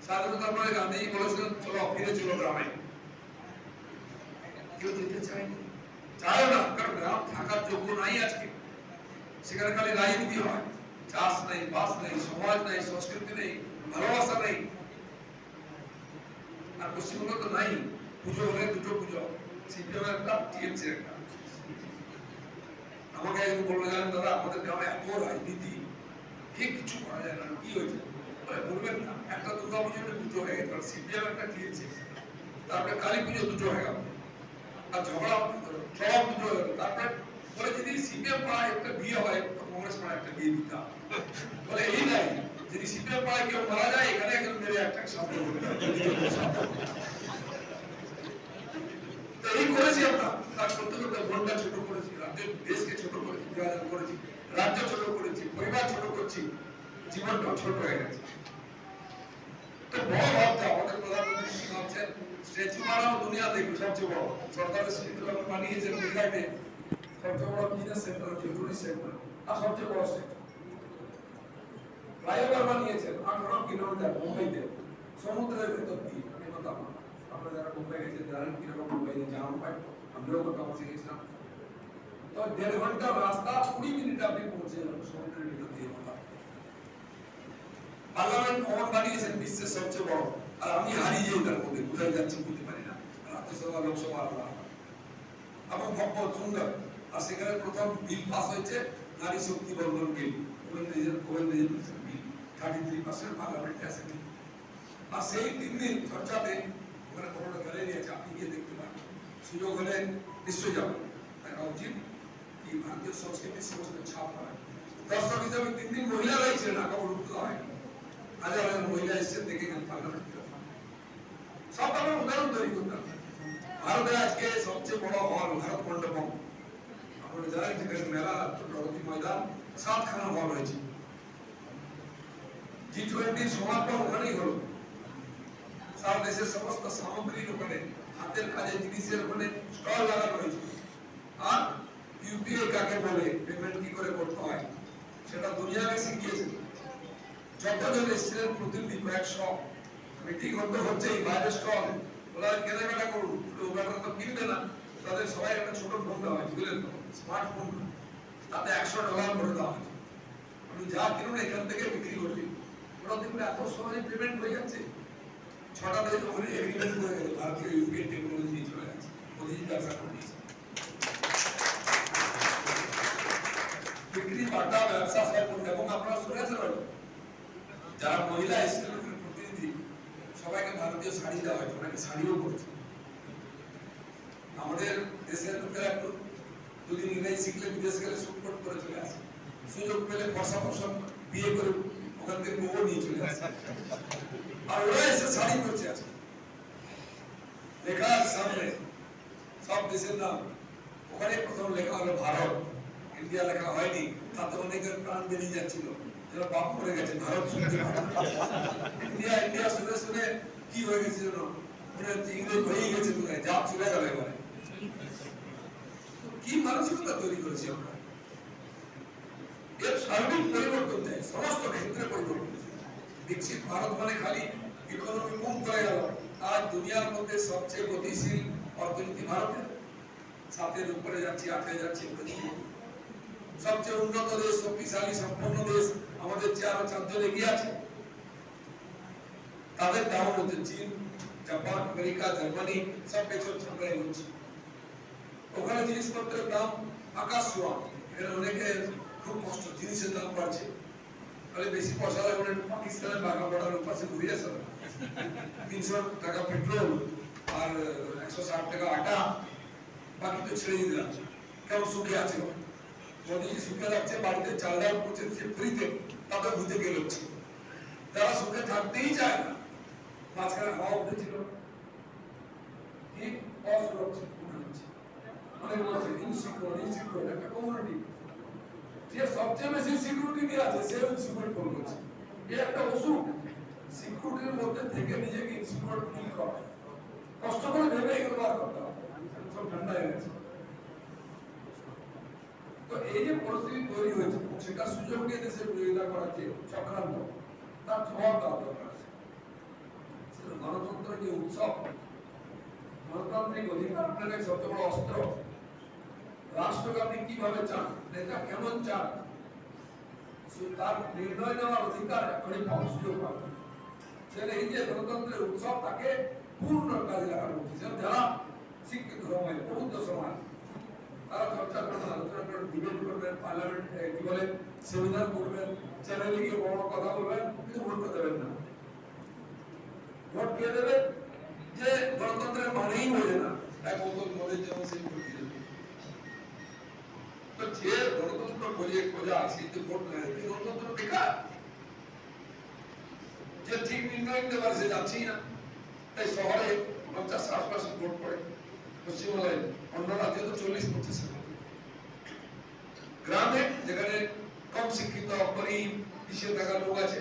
স্বাধীনতার পরে গান্ধীজি বলেছিলেন চলো ফিরে চলো গ্রামে, কেউ যেতে চায়নি, চায় না, কারণ গ্রাম থাকার যোগ্য নাই আজকে, সেখানে খালি রাজনীতি হয়, চাষ নেই, বাস নেই, সমাজ নেই, সংস্কৃতি নেই, ভালোবাসা নেই। আর পশ্চিমবঙ্গ তো নাই। পুজো হলে দুটো পুজো, সিপিএম একটা, টিএমসি একটা। আমাকে একজন বললো, জানেন দাদা আমাদের গ্রামে এত রাজনীতি, কিছু করা যায় না, কি হয়েছে? বলবেন না, একটা দুর্গা পুজো দুটো হয়ে গেল, সিপিএম একটা, টিএমসি, তারপরে কালী পুজো দুটো হয়ে গেল, আর ঝগড়া সব দুটো হয়ে গেল। তারপরে বলে যদি সিপিএম পাড়ায় একটা বিয়ে হয় তো কংগ্রেস পাড়ায় একটা বিয়ে দিতে হবে। বলে এই নাই, যদি সিপিএম পাড়ায় কেউ মারা যায় এখানে একজন মেরে একটা সাথে এই করেছি আমরা। তার করতে করতে মনটা ছোট করেছি, রাজ্যের দেশকে ছোট করেছি, করেছি, রাজ্য ছোট করেছি, পরিবার ছোট করছি, জীবনটা ছোট হয়ে গেছে। তো বড় ভাবটা আমাদের প্রধানমন্ত্রী কি ভাবছেন, স্ট্যাচু বানাও দুনিয়া দেখবে সবচেয়ে বড়। সরকারের স্ট্যাচু বানিয়েছে গুজরাটে, সবচেয়ে বড় বিজনেস সেন্টার হচ্ছে টুরিস্ট সেন্টার, আর সবচেয়ে বড় সেন্টার। ফ্লাইওভার বানিয়েছেন 18 কিলোমিটার মুম্বাইতে, সমুদ্রের ভেতর দিয়ে। আপনারা যারা মুম্বাই গেছেন জানেন কিরকম মুম্বাইতে জাম পায়, আমরাও কোথাও বসে গেছিলাম। তো 1.5 ঘন্টা রাস্তা, 20 মিনিটে আপনি পৌঁছে যাবেন সমুদ্রের ভেতর দিয়ে। পার্লামেন্ট ভবন বানিয়েছেন বিশ্বের সবচেয়ে বড়, আর আমি হারিয়ে যাই তার মধ্যে, কোথায় যাচ্ছি বুঝতে পারি না। রাজ্যসভা, লোকসভা আলাদা এবং ভব্য সুন্দর। আর সেখানে প্রথম বিল পাস হয়েছে নারী শক্তি বন্ধন বিল, 33% পার্লামেন্টে আছে। আর সেই 3 দিন চর্চাতে ওখানে বড় গ্যালারি আছে, আপনি গিয়ে দেখতে পারেন। সুযোগ হলে নিশ্চয়ই যাবেন, দেখা উচিত। কি ভারতীয় সংস্কৃতির সমস্ত ছাপ হয়। দর্শক হিসাবে 3 দিন মহিলারাই ছিলেন, আগে উঠতে হয়। হাজার হাজার মহিলা এসেছেন, দেখে গেলেন পার্লামেন্ট। সব আমরা উদাহরণ তৈরি করতাম। ভারতে আজকে সবচেয়ে বড় হল ভারত মণ্ডপম, আপনারা জানেন যেখানে মেলা, প্রগতি ময়দান, 7খানা হল হয়েছে। G20 সমাপন ওখানেই হলো। সারা দেশের সমস্ত সামগ্রীর ওখানে, হাতের কাজের জিনিসের ওখানে স্টল লাগানো হয়েছে। আর ইউপিআই কাকে বলে, পেমেন্ট কি করে করতে হয়, সেটা দুনিয়াকে শিখিয়েছে। যতজন এসেছিলেন প্রতিনিধি 100, মিটিং হচ্ছে এই বাইরের স্টল, ওরা কেনাকাটা করুন, ওরা তো কিনবে না, তাদের সবাই একটা ছোট ফোন দেওয়া হয়, বুঝলেন তো, স্মার্টফোন, তাতে $100 করে দেওয়া হয়। আপনি যা কিনুন এখান থেকে বিক্রি করবেন। ওরা দেখুন এত সহজে পেমেন্ট হয়ে যাচ্ছে। 6টা দেশ ওখানে এগ্রিমেন্ট করে গেল, ভারতীয় ইউপিআই টেকনোলজি নিয়ে চলে গেছে, মোদীজি ব্যবসা করে দিয়েছে। বিক্রি, বাটা, ব্যবসা সব। এবং আপনারা শুনেছেন যারা মহিলা এসেছিলেন প্রতিনিধি, সবাইকে ভারতীয় শাড়ি দেওয়া হয়, ওনাকে শাড়িও করছে। আমাদের দেশের লোকেরা একটু 2 দিন ইংরেজি শিখলে বিদেশ গেলে সুটকোট করে চলে আসে, সুযোগ পেলে ফর্সা বিয়ে করে ওখান থেকে বউ নিয়ে চলে আসে। আর ওরা এসে শাড়ি করছে আছে, লেখা আছে সামনে সব দেশের নাম। ওখানে প্রথম লেখা হলো ভারত, ইন্ডিয়া লেখা হয়নি। তাতে অনেকের প্রাণ বেরিয়ে যাচ্ছিল, যারা বাপ করে গেছে ভারত শুনতে। ইন্ডিয়া ইন্ডিয়া শুনে শুনে কি হয়ে গেছে যেন, মনে হচ্ছে ইংরেজ হয়েই গেছে, কোথায় জাপ চলে গেল এবারে। কি মানসিকতা তৈরি করেছি আমরা। এর সার্বিক পরিবর্তন দেয়, সমস্ত ক্ষেত্রে পরিবর্তন। বিকশিত ভারত মানে খালি ইকোনমি মুভ করে গেল। আজ দুনিয়ার মধ্যে সবচেয়ে গতিশীল অর্থনীতি ভারতের, 7-এর উপরে যাচ্ছি, 8-এ যাচ্ছি। সবচেয়ে উন্নত দেশ, শক্তিশালী সম্পন্ন দেশ আমাদের চেয়ে আরো 4 জন এগিয়ে আছে। তাদের ডাউন হচ্ছে চীন, জাপান, আমেরিকা, জার্মানি, সব পেছন ছাড়াই হচ্ছে। ওখানে জিনিসপত্রের দাম আকাশ ছোঁয়া, এখানে অনেকে খুব কষ্ট, জিনিসের দাম বাড়ছে। তাহলে বেশি পয়সা লাগবে পাকিস্তানের বাঘা বর্ডারের পাশে ঘুরে আসে, 300 টাকা পেট্রোল আর 160 টাকা আটা, বাকি তো ছেড়ে দিলাম। কেমন সুখে আছে মোদীজি, সুখে রাখছে, বাড়িতে চাল ডাল পৌঁছে দিচ্ছে ফ্রিতে, তাতে ভূতে গেল হচ্ছে। যারা সুখে থাকতেই চায় না, মাঝখানে হওয়া উঠেছিল কি অসুরক্ষিত মনে হচ্ছে, অনেক বলছে ইনসিকিউর একটা কমিউনিটি, যে সবচেয়ে বেশি সিকিউরিটি নিয়ে আছে সে ইনসিকিউর করছে। এটা একটা অসুখ, সিকিউরিটির মধ্যে থেকে নিজেকে ইনসিকিউর ফিল করা, কষ্ট করে ভেবে এগুলো বার করতে হবে, সব ঠান্ডা হয়ে গেছে। তো এই যে পরিস্থিতি তৈরি হয়েছে, সেটা সুযোগ নিয়ে দেশের বিরোধিতা করার যে চক্রান্ত, তার জবাব দেওয়া দরকার আছে। গণতন্ত্র যে উৎসব, গণতান্ত্রিক অধিকার আপনাদের সবচেয়ে বড় অস্ত্র। রাষ্ট্রকে আপনি কিভাবে চান, নেতা কেমন চান, তার নির্ণয় নেওয়ার অধিকার এখনই পাওয়ার সুযোগ পাবে। সেটা এই যে গণতন্ত্রের উৎসব তাকে পূর্ণ কাজে লাগানো উচিত। যারা শিক্ষিত সমাজ, প্রবুদ্ধ সমাজ, তারা চর্চা করবেন, আলোচনা করবেন, ডিবেট করবেন, পার্লামেন্ট কি বলে সেমিনার করবেন, চ্যানেলে গিয়ে বড় কথা বলবেন, কিন্তু ভোট দেবেন না। ভোট কে দেবে? যে গণতন্ত্রের মানেই বোঝে না, এক বোতল মদের জন্য সেই ভোট দিয়ে দেবে। তো যে গণতন্ত্র খোঁজা সেই তো ভোট নেয়, গণতন্ত্র বেকার। যে ঠিক নির্ণয় নিতে পারে সে যাচ্ছেই না। তাই শহরে 50-60% ভোট পড়ে, পশ্চিমবাংলায় অন্য রাজ্যে তো 40-50%। গ্রামে যেখানে কম শিক্ষিত, গরিব, পিছিয়ে থাকা লোক আছে,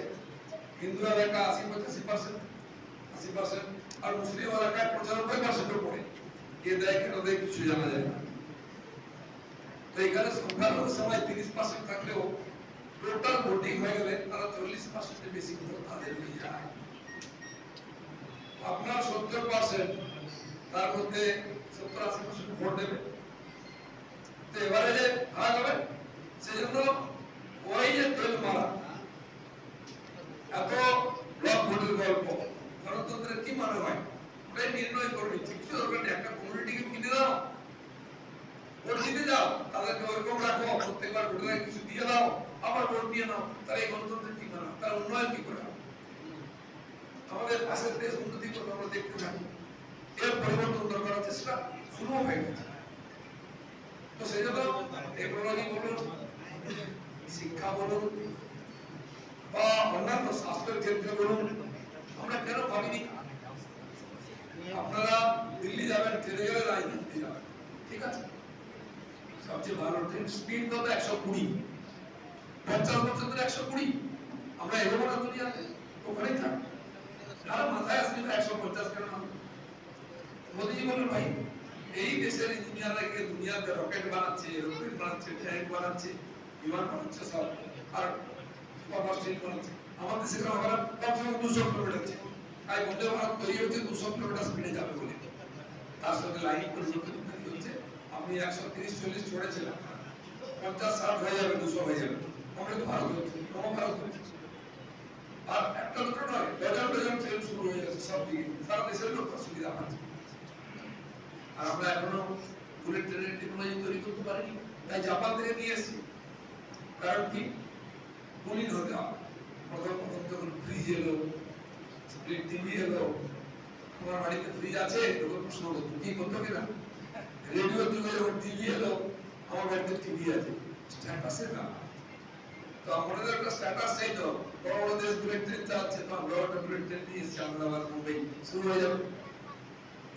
হিন্দু এলাকা 80-85%, আর মুসলিম এলাকায় 95% পড়ে। কে দেয় কেন দেয় কিছু জানা যায় না। তো এখানে সংখ্যালঘু সমাজ 30% থাকলেও টোটাল ভোটিং হয়ে গেলে তারা 40% বেশি ভোট তাদের নিয়ে যায়। আপনার 70%, তার মধ্যে 70-80% ভোট দেবে। তো এবারে যে ভাগ হবে, সেজন্য ওই যে তেল মারা এত ব্লক ভোটের গল্প, গণতন্ত্রের কি মানে হয় ওটাই নির্ণয় করবে। কিছু দরকার নেই, একটা কমিউনিটিকে কিনে দাও, ভোট দিতে যাও, তাদেরকে ওরকম রাখো, প্রত্যেকবার ভোটের কিছু দিয়ে দাও, আবার ভোট দিয়ে নাও। তারা এই গণতন্ত্রের কি মানে, তার উন্নয়ন কি করে? আমাদের পাশের দেশ উন্নতি করবে, আমরা দেখতে থাকি। এর পরিবর্তন করার চেষ্টা শুরু হয়ে গেছে। তো সেই জন্য টেকনোলজি বলুন, শিক্ষা বলুন, বা অন্যান্য স্বাস্থ্যের ক্ষেত্রে বলুন, আমরা কেন ভাবিনি? আপনারা দিল্লি যাবেন, ট্রেনে গেলে রাজনীতি যাবেন, ঠিক আছে, সবচেয়ে ভালো ট্রেন স্পিড কত? 120, 50 বছর ধরে 120। আমরা এগোবো না দুনিয়াতে, ওখানেই থাকবো। আর মাথায় আসলে 150 কেন? মোদীজি বলেন ভাই, এই দেশের ইঞ্জিনিয়াররা গিয়ে দুনিয়াতে রকেট বানাচ্ছে, এরোপ্লেন বানাচ্ছে, ট্যাঙ্ক বানাচ্ছে, বিমান বানাচ্ছে, সব আর সুপার স্টিল বানাচ্ছে। আমার দেশে আমরা কমসে কম 200 কিলোমিটার আছে। তাই বন্দে ভারত তৈরি হচ্ছে 200 কিলোমিটার স্পিডে যাবে বলে। তার সঙ্গে লাইন পরিবর্তন হচ্ছে। আপনি 130-40 ছড়েছিলাম, 50-60 হয়ে যাবে, 200 হয়ে যাবে। আমরা তো ভারত হচ্ছে, ভারত হচ্ছে। আর একটা দুটো নয়, ডজন ট্রেন শুরু হয়ে গেছে সব দিকে, সারা দেশের লোক সুবিধা পাচ্ছে। আর আমরা এখনো বুলেট ট্রেনের টেকনোলজি তৈরি করতে পারিনি, তাই জাপান থেকে নিয়ে এসেছি। কারণ কি? কুলিং হতে হবে। প্রথম যখন ফ্রিজ এলো, স্প্লিট টিভি এলো, তোমার বাড়িতে ফ্রিজ আছে, তখন প্রশ্ন করতো কি করতো কিনা। রেডিও যুগে যখন টিভি এলো, আমার বাড়িতে টিভি আছে, স্ট্যাটাসের না। তো আমাদের একটা স্ট্যাটাস চাই, তো বড় বড় দেশ বুলেট ট্রেন চালাচ্ছে, তো আমরা একটা বুলেট ট্রেন নিয়ে এসেছি, আহমেদাবাদ, মুম্বাই শুরু হয়ে যাবে।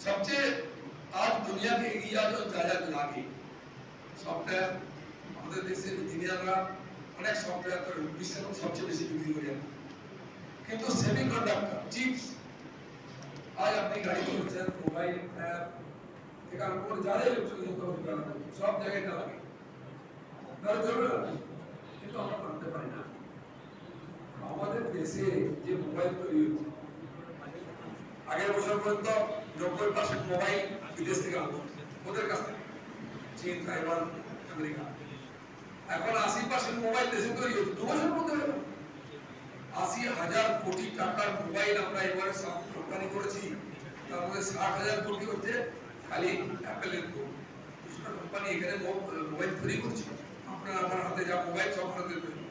সবচেয়ে आज दुनिया के एरिया जो जाया लागे सॉफ्टवेयर আমাদের দেশের ইঞ্জিনিয়াররা অনেক সফটওয়্যার করে বিশ্বের সবচেয়ে বেশি বিক্রি করে যায়। কিন্তু সেমিকন্ডাক্টর চিপস আজ আপনি গাড়ি করছেন, মোবাইল অ্যাপ থেকে আরম্ভ করে যা যা ইলেকট্রনিক উপকরণ সব জায়গায় এটা লাগে, তার জন্য কিন্তু আমরা মানতে পারি না। আমাদের দেশে যে মোবাইল তৈরি হচ্ছে, আগের বছর পর্যন্ত 90% মোবাইল বিদেশ থেকে আনতো, ওদের কাছ থেকে, চীন, তাইওয়ান, আমেরিকা। এখন 80% মোবাইল দেশে তৈরি হচ্ছে, 2 বছর মধ্যে হয়ে গেল। 80,000 কোটি টাকার মোবাইল আমরা এবারে সব রপ্তানি করেছি, তার মধ্যে 60,000 কোটি হচ্ছে খালি অ্যাপেলের দুটো কোম্পানি এখানে মোবাইল তৈরি করছে। আপনার আমার হাতে যা মোবাইল সব হাতে তৈরি,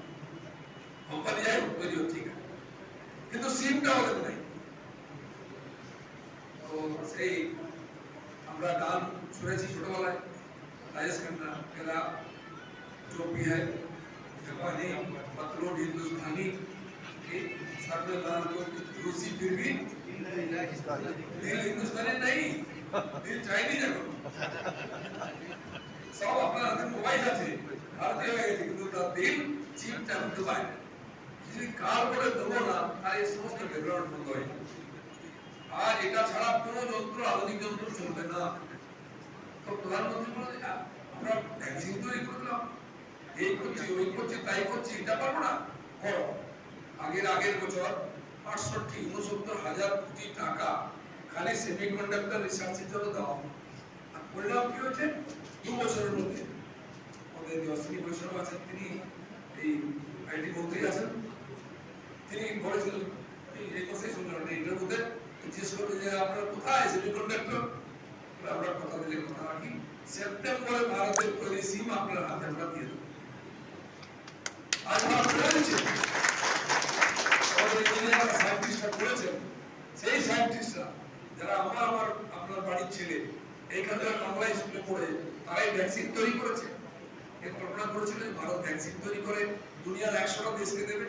কোম্পানি যাই তৈরি হচ্ছে, কিন্তু সিমটা ওদের নাই। তো সেই আমরা গান শুনেছি ছোটবেলায়, राजेश खन्ना मेरा जो भी है जापानी पत्रों हिंदुस्तानी के साथ में लाल को रूसी फिर भी दिल हिंदुस्तानी नहीं, दिल चाइनीज है। सब अपना मोबाइल আছে ভারতীয় হয়ে গেছে, কিন্তু তার দিল চিপ চাপ দুবাই। যদি কাল করে দেবো না, তার এই সমস্ত ব্যাকগ্রাউন্ড বন্ধ হয়ে যাবে। আজ এটা ছাড়া কোনো যন্ত্র, আধুনিক যন্ত্র চলবে না। তো প্রধানমন্ত্রী বলে আমরা ভ্যাকসিন তৈরি করলাম, এই করছি, ওই করছি, তাই করছি, এটা পারবো না, করো। আগের বছর 68-69 কোটি টাকা খালি সেমিকন্ডাক্টর রিসার্চের জন্য দেওয়া হবে। আর পরিণাম কি হচ্ছে? 2 বছরের মধ্যে আমাদের যে অশ্বিনী বৈষ্ণব আছেন, তিনি এই আইটি মন্ত্রী আছেন, তিনি বলেছিলেন এই কথাই শুনলেন এটার মধ্যে জিজ্ঞেস করবে যে আপনার কোথায় সেমিকন্ডাক্টর, আমরা কথা দিলে কথা রাখি, সেপ্টেম্বরে ভারতের তৈরি সিম আপনার হাতে আমরা দিয়ে দেবো। আজ ভারত করেছে, আমাদের ইঞ্জিনিয়ার সায়েন্টিস্টরা করেছেন, সেই সায়েন্টিস্টরা যারা আপনার বাড়ির ছেলে এইখানকার বাংলা স্কুলে পড়ে তারাই ভ্যাকসিন তৈরি করেছে। এর কল্পনা করেছিলেন ভারত ভ্যাকসিন তৈরি করে দুনিয়ার 100টা দেশকে দেবে।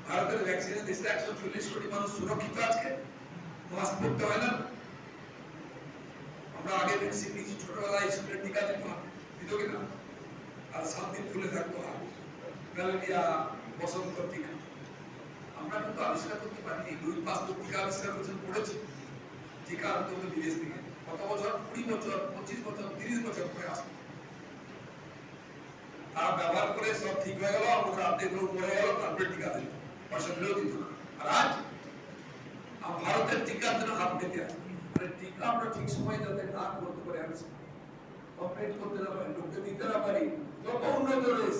ভারতের ভ্যাকসিনের দেশে 140 কোটি মানুষ সুরক্ষিত, আজকে মাস্ক পরতে হয় না। আমরা আগে ভ্যাকসিন নিয়েছি, ছোটবেলায় স্কুলের টিকা দিতাম, দিত কিনা, আর 7 দিন খুলে থাকতো, ম্যালেরিয়া বসন্ত টিকা। আমরা কিন্তু আবিষ্কার করতে পারিনি, 2-5 টিকা আবিষ্কার করেছেন, পড়েছি টিকা আনতে হতো বিদেশ থেকে, কত বছর, 20 বছর, 25 বছর, 30 বছর পরে আসতো। তারা ব্যবহার করে সব ঠিক হয়ে গেল, আমাদের অর্ধেক লোক মরে গেল, তারপরে টিকা দিল, পয়সা দিলেও দিত না। আর আজ ভারতের টিকার জন্য হাত পেতে আছে, মানে টিকা আমরা ঠিক সময় যাতে না করতে পারি, আমি কমপ্লিট করতে না পারি, লোককে দিতে না পারি, যত উন্নত দেশ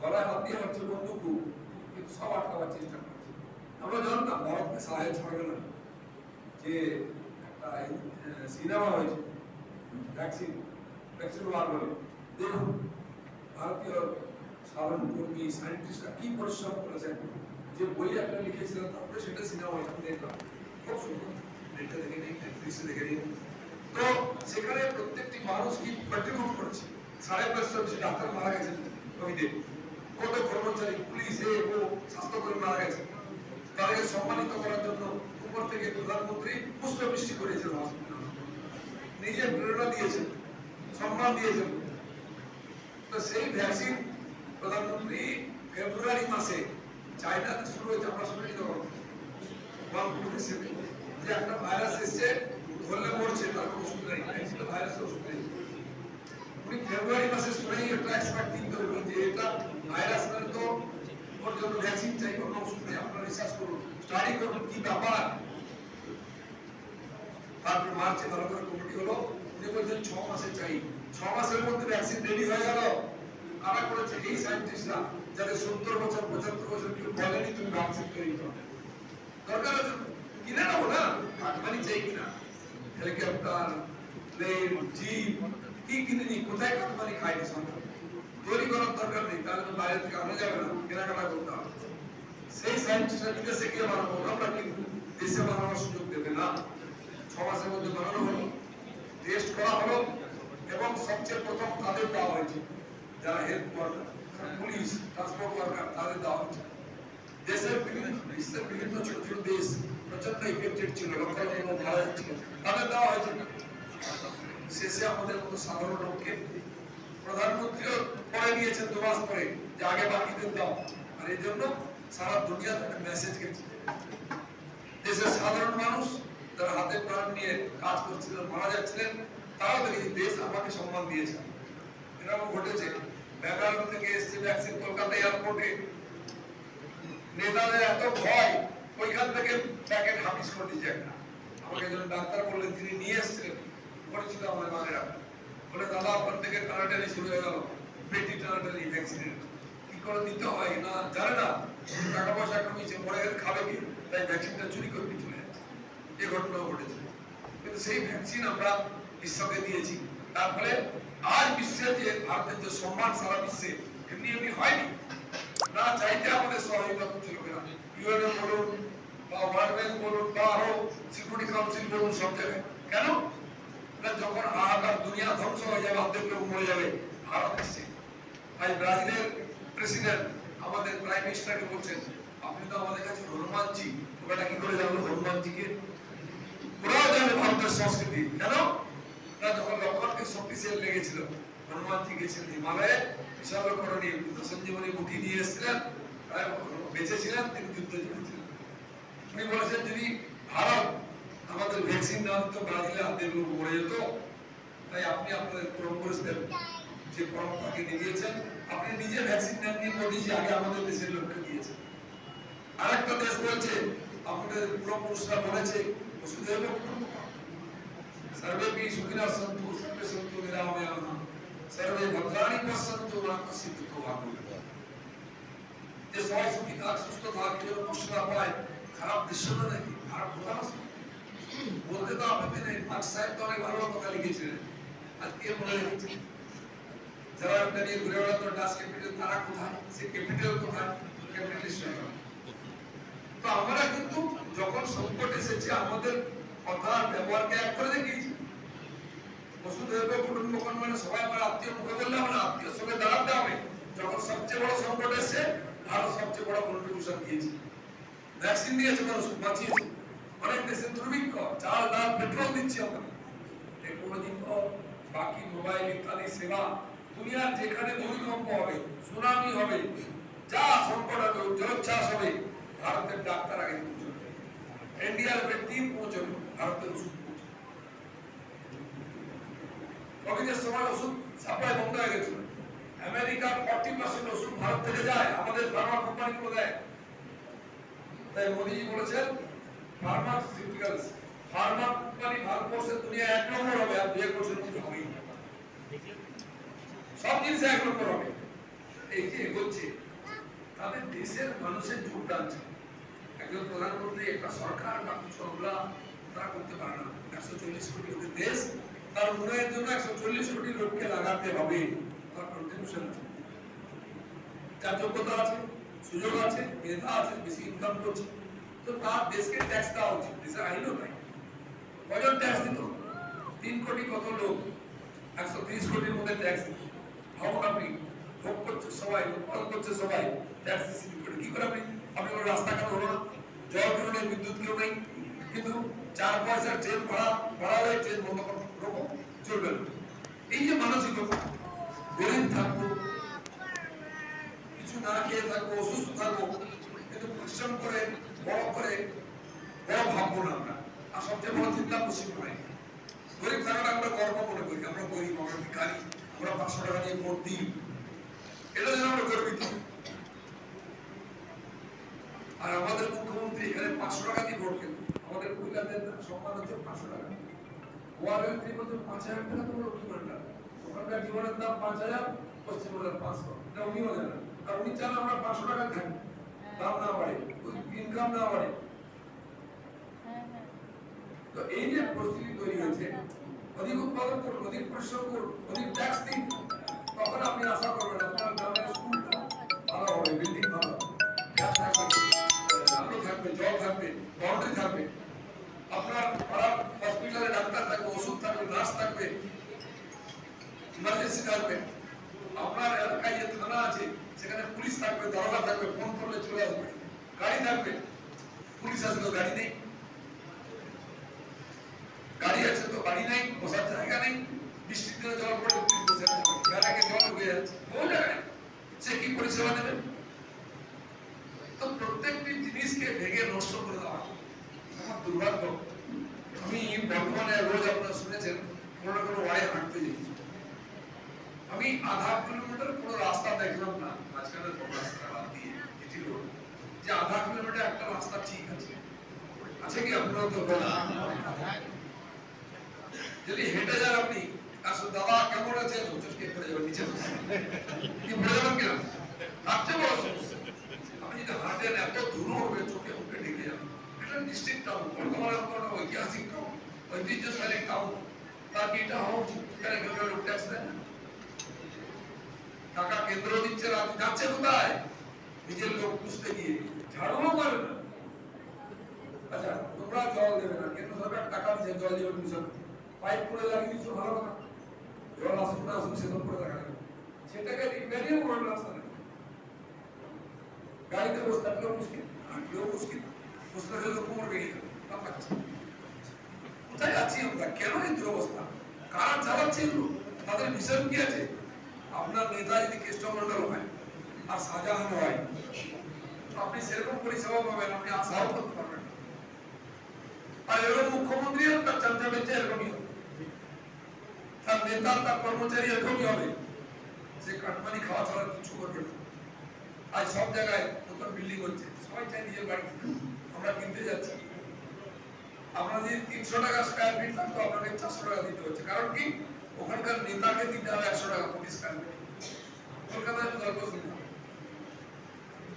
গলায় হাত দিয়ে হচ্ছে বন্দুক, কিন্তু সব আটকাবার চেষ্টা করছে। আমরা জানতাম ভারতকে সাহায্য ছাড়বে না, যে একটা সিনেমা হয়েছে ভ্যাকসিন বার বলে, দেখুন ভারতীয় সাধারণ কর্মী সায়েন্টিস্টরা কি পরিশ্রম করেছেন, যে বই একটা লিখেছিলেন তারপরে সেটা সিনেমা হয়েছে, আমি দেখলাম খুব সুন্দর, এটা দেখে নিই, নেটফ্লিক্সে দেখে নিই। তো সেখানে প্রত্যেকটি মানুষ কি কন্ট্রিবিউট করেছে, 550 ডাক্তার মারা গেছেন, আমি দেখি কত কর্মচারী, পুলিশ, স্বাস্থ্যকর্মী মারা গেছে, তাদেরকে সম্মানিত করার জন্য উপর থেকে প্রধানমন্ত্রী পুষ্পবৃষ্টি করেছেন, নিজে প্রেরণা দিয়েছেন, সম্মান দিয়েছেন। তো সেই ভ্যাকসিন প্রধানমন্ত্রী ফেব্রুয়ারি মাসে চায়নাতে শুরু হয়েছে, আমরা শুনেছি তখন যে একটা ভাইরাস এসছে, ধরলে মরছে, তার কোনো ওষুধ নেই, ভাইরাসের ওষুধ নেই। উনি ফেব্রুয়ারি মাসে শুনেই একটা এক্সপার্ট টিম তৈরি করেন যে এটা ভাইরাস, মানে তো ওর জন্য ভ্যাকসিন চাই, কোনো ওষুধ নেই, আপনারা রিসার্চ করুন, স্টাডি করুন কি ব্যাপার। তারপর মার্চে ভালো করে কমিটি হলো, উনি বলছেন 6 মাসে চাই, 6 মাসের মধ্যে ভ্যাকসিন রেডি হয়ে গেল। কারা করেছে? এই সায়েন্টিস্টরা, যাদের 70 বছর 75 বছর কেউ বলেনি তুমি ভ্যাকসিন তৈরি করো, দরকার আছে কিনে নেবো না, কাটমানি চাই কিনা, হেলিকপ্টার, প্লেন, জিপ কি কিনে নি, কোথায় কাটমানি খাইনি সরকার, তৈরি করার দরকার নেই, তাহলে তো বাইরে থেকে আনা যাবে না, কেনাকাটা করতে হবে। সেই সায়েন্টিস্টরা বিদেশে গিয়ে বানাবো, আমরা কিন্তু দেশে বানানোর সুযোগ দেবে না। 6 মাসের মধ্যে বানানো হলো, টেস্ট করা হলো, এবং সবচেয়ে প্রথম তাদের দেওয়া হয়েছে, যারা health worker, police, transport worker, তাদের দেওয়া হয়েছে। দেশের বিশ্বের বিভিন্ন ছোট ছোট দেশ প্রচন্ড ইফেক্টেড ছিল, লক্ষ লক্ষ লোক মারা যাচ্ছিল, তাদের দেওয়া হয়েছে। শেষে আমাদের মতো সাধারণ লোককে প্রধানমন্ত্রীও পরে নিয়েছেন 2 মাস পরে, যে আগে বাকিদের দাও। আর এই জন্য সারা দুনিয়া থেকে মেসেজ গেছে, দেশের সাধারণ মানুষ যারা হাতে প্রাণ নিয়ে কাজ করছিলেন, মারা যাচ্ছিলেন, তারাও দেখেছি দেশ আমাকে সম্মান দিয়েছে। এরকম ঘটেছে, বেঙ্গালুরু থেকে এসছে ভ্যাকসিন, কলকাতা এয়ারপোর্টে নেতাদের এত ভয়, ওইখান থেকে প্যাকেট হাফিস করে দিয়েছে একটা। আমাকে একজন ডাক্তার বললেন, তিনি নিয়ে এসেছিলেন, পরিচিত আমার মায়েরা, বলে দাদা আপনার থেকে টানাটানি শুরু হয়ে গেল, পেটি টানাটানি ভ্যাকসিনের, কি করে দিতে হয় না জানে না, টাকা পয়সা কমিয়েছে, মরে গেলে খাবে কি, তাই ভ্যাকসিনটা চুরি করে চলে যাচ্ছে, এই ঘটনা ঘটেছে। কিন্তু সেই ভ্যাকসিন আমরা বিশ্বকে দিয়েছি, তার ফলে আজ বিশ্বের যে ভারতের যে সম্মান সারা বিশ্বে এমনি এমনি হয়নি, না চাইতে আমাদের সহযোগিতা করছে লোকেরা, ইউএনও বলুন বা ওয়ার্ল্ড ব্যাংক বলুন বা আরো সিকিউরিটি কাউন্সিল বলুন, সব জায়গায়। কেন? যখন হাহাকার, দুনিয়া ধ্বংস হয়ে যাবে, অর্ধেক লোক মরে যাবে, ভারত এসছে। আজ ব্রাজিলের প্রেসিডেন্ট আমাদের প্রাইম মিনিস্টারকে বলছেন, আপনি তো আমাদের কাছে হনুমানজি, ওটা কি করে জানলো হনুমানজিকে? ওরাও জানে ভারতের সংস্কৃতি। কেন না, যখন লক্ষণকে শক্তিশালী লেগেছিল, হনুমানজি গেছিলেন হিমালয়ে, বিশাল লক্ষণ নিয়ে সঞ্জীবনী মুঠি নিয়ে এসেছিলেন, বেঁচেছিলেন, তিনি যুদ্ধ জিতেছিলেন। উনি বলেছেন যদি ভারত আমাদের ভ্যাকসিন না দিত, ব্রাজিলে অর্ধেক লোক মরে যেত। তাই আপনি আপনাদের পরম্পরাদের যে পরম্পরাকে নিয়েছেন, আপনি নিজে ভ্যাকসিন নেননি, মোদীজি আগে আমাদের দেশের লোককে দিয়েছেন। আরেকটা দেশ বলছে, আপনাদের পূর্বপুরুষরা বলেছে বসুধৈব কুটুম্বকম, সর্বেপি সুখিনঃ সন্তু, সর্বে সন্তু নিরাময়াঃ, সর্বে ভদ্রাণি পশ্যন্তু মা কশ্চিৎ দুঃখভাগ্ ভবেৎ। যে সবাই সুখী থাক, সুস্থ থাক, কেউ কষ্ট না পায়, খারাপ দৃশ্য না নাকি, খারাপ কথা না বলতে তো আপনি নেই। মার্কস সাহেব তো অনেক ভালো কথা লিখেছিলেন, আজকে মনে রেখেছি। যারা একটা নিয়ে ঘুরে বেড়াতো ডাস ক্যাপিটাল, তারা কোথায়, সে ক্যাপিটাল কোথায়, ক্যাপিটালিস্ট হয়ে গেল। তো আমরা কিন্তু যখন সংকট এসেছে আমাদের কথা ব্যবহারকে এক করে দেখিয়েছি। বসুধৈব কুটুম্বকম মানে সবাই আমার আত্মীয় মুখে বললে হবে না, আত্মীয় সঙ্গে দাঁড়াতে হবে। যখন সবচেয়ে বড় সংকট এসেছে ভারত সবচেয়ে বড় কন্ট্রিবিউশন দিয়েছে, ভ্যাকসিন দিয়েছে, মানুষ বাঁচিয়েছে। অনেক দেশে দুর্ভিক্ষ, চাল ডাল পেট্রোল দিচ্ছি আমরা। টেকনোলজি বাকি মোবাইল ইত্যাদি সেবা, দুনিয়ার যেখানে ভূমিকম্প হবে, সুনামি হবে, যা সংকট হবে, জলোচ্ছ্বাস হবে, ভারতের ডাক্তার আগে পৌঁছবে, ইন্ডিয়ার টিম পৌঁছবে, ভারতের ওষুধ পৌঁছবে। কোভিডের সময় ওষুধ সাপ্লাই বন্ধ হয়ে গেছিল, আমেরিকার 40% ওষুধ ভারত থেকে যায়, আমাদের ফার্মা কোম্পানিগুলো দেয়। তাই মোদিজি বলেছেন ফার্মাসিউটিক্যালস, ফার্মা কোম্পানি ভারতবর্ষের দুনিয়া 1 নম্বর হবে, আর 2 বছরের মধ্যে হবেই। সব জিনিস 1 নম্বর হবে। এই যে এগোচ্ছে, তাদের দেশের মানুষের যোগদান চাই। একজন প্রধানমন্ত্রী, একটা সরকার বা কিছু আমরা তারা করতে পারে না। 140 কোটি লোকের দেশ, তার উন্নয়নের জন্য 140 কোটি লোককে লাগাতে হবে। তার কন্ট্রিবিউশন আছে, যার যোগ্যতা আছে, সুযোগ আছে, মেধা আছে, বেশি ইনকাম করছে, তো তার দেশকে ট্যাক্স দেওয়া উচিত। দেশের আইনও নাই। কজন ট্যাক্স দিত? 3 কোটি কত লোক, 130 কোটির মধ্যে ট্যাক্স দিত। ভাবুন আপনি, ভোগ করছে সবাই, উৎপাদন করছে সবাই, ট্যাক্স দিচ্ছেন করে কি করে আপনি? আপনি কোনো রাস্তাঘাট হলো না, জল কেউ নেই, বিদ্যুৎ কেউ নেই, কিন্তু 4 পয়সার ট্রেন ভাড়া ট্রেন বন্ধ করবো, চলবে না। এই যে মানসিকতা, গরিব থাকবো, কিছু না খেয়ে থাকবো, অসুস্থ থাকবো, কিন্তু পরিশ্রম করে বড় ভাববো না আমরা। আর সবচেয়ে বড় চিন্তা পশ্চিমবঙ্গে গরিব থাকাটা আমরা গর্ব মনে করি, আমরা গরিব, আমরা ভিখারি, আমরা 500 টাকা নিয়ে ভোট দিই, এটা যেন আমরা গর্বিত। আর আমাদের মুখ্যমন্ত্রী এখানে 500 টাকা দিয়ে ভোট কেন? আমাদের মহিলাদের সম্মান হচ্ছে 500 টাকা। ওয়ারেন্টি বলতে 5000 টাকা তো লক্ষ্মী ভান্ডার, ওখানকার জীবনের দাম 5000, পশ্চিমবঙ্গের 500, এটা উনিও জানেন। আর উনি চান আমরা 500 টাকা থাকি, দাম না বাড়ে, ইনকাম না বাড়ে। তো এই যে পরিস্থিতি তৈরি হয়েছে, অধিক উৎপাদন করুন, অধিক পরিশ্রম করুন, অধিক ট্যাক্স দিন, তখন আপনি আশা করবেন আপনার গ্রামের স্কুল ভালো হবে, বিল্ডিং ভালো হবে, আলো থাকবে, জল থাকবে, বাউন্ডারি থাকবে, আপনার পাড়ার হসপিটালে ডাক্তার থাকবে, ওষুধ থাকবে, নার্স থাকবে, ইমার্জেন্সি থাকবে, আপনার এলাকায় যে থানা আছে সেখানে পুলিশ থাকবে, দারোগা থাকবে, ফোন করলে চলে আসবে, গাড়ি থাকবে। পুলিশ আছে তো গাড়ি নেই, গাড়ি আছে তো গাড়ি নেই, বসার জায়গা নেই, বৃষ্টির দিনে জল পড়ে বেড়াকে জল ঢুকে যাচ্ছে, বহু জায়গায় সে কি পরিষেবা দেবে? তো প্রত্যেকটি জিনিসকে ভেঙে নষ্ট করে দেওয়া আমার দুর্ভাগ্য। আমি বর্তমানে রোজ আপনারা শুনেছেন কোনো না কোনো ওয়ার্ডে হাঁটতে যাই, আমি আধা কিলোমিটার কোনো রাস্তা দেখলাম না, মাঝখানে রাস্তা বাদ দিয়ে এটি রোড, যে আধা কিলোমিটার একটা রাস্তা ঠিক আছে, আছে কি? আপনারা তো যদি হেঁটে যান আপনি, আসলে দাদা কেমন আছে, চোখকে পড়ে যাবেন নিচে, কি পড়ে যাবেন কিনা, হাঁটতে বড় সমস্যা। আপনি যদি হাঁটেন এত দূর হবে, চোখে মুখে ঢেকে যাবেন। এটা ডিস্ট্রিক্ট টাউন, বর্তমানে কোনো ঐতিহাসিক টাউন, ঐতিহ্যশালী টাউন, তার কি এটা হওয়া উচিত? এখানে কেউ লোক ট্যাক্স দেয় না, টাকা কেন্দ্র দিচ্ছে, রাত যাচ্ছে কোথায়? নিজের লোক পুষতে গিয়ে, ঝাড়ুও করে না। আচ্ছা, তোমরা জল দেবে না, কেন্দ্র সরকার টাকা দিচ্ছে, জল দেবে মিশন, পাইপ করে লাগিয়ে দিচ্ছ, ভালো কথা, জল আসুক না আসুক সেরকম করে দেখা যাবে, সেটাকে রিপেয়ারিং করার রাস্তা নেই। গাড়িতে বসে থাকলেও মুশকিল, হাঁটলেও মুশকিল, বসে থাকলে লোক কোমর ভেঙে যাবে। কোথায় যাচ্ছি আমরা? কেন এই দুরবস্থা? কারা চালাচ্ছে এগুলো? তাদের মিশন কি আছে? আপনার নেতা যদি কৃষ্ণমন্ডল হয় আর শাহজাহান হয়, আপনি সেরকম পরিষেবা পাবেন, আপনি আশাও করতে পারবেন। আর এরকম মুখ্যমন্ত্রী তার চর্চা বেঁচে এরকমই হবে, তার নেতা তার কর্মচারী এরকমই হবে, সে কাটমানি খাওয়া ছাড়া কিছু করবে না। আজ সব জায়গায় নতুন বিল্ডিং হচ্ছে, সবাই চাই নিজের বাড়ি, আমরা কিনতে যাচ্ছি। আপনার যদি 300 টাকা স্কয়ার ফিট থাকতো, আপনাকে 400 টাকা দিতে হচ্ছে। কারণ কি? ওখানকার নেতাকে দিতে হবে 100 টাকা প্রতি স্কয়ার ফিট। কলকাতায় তো 10%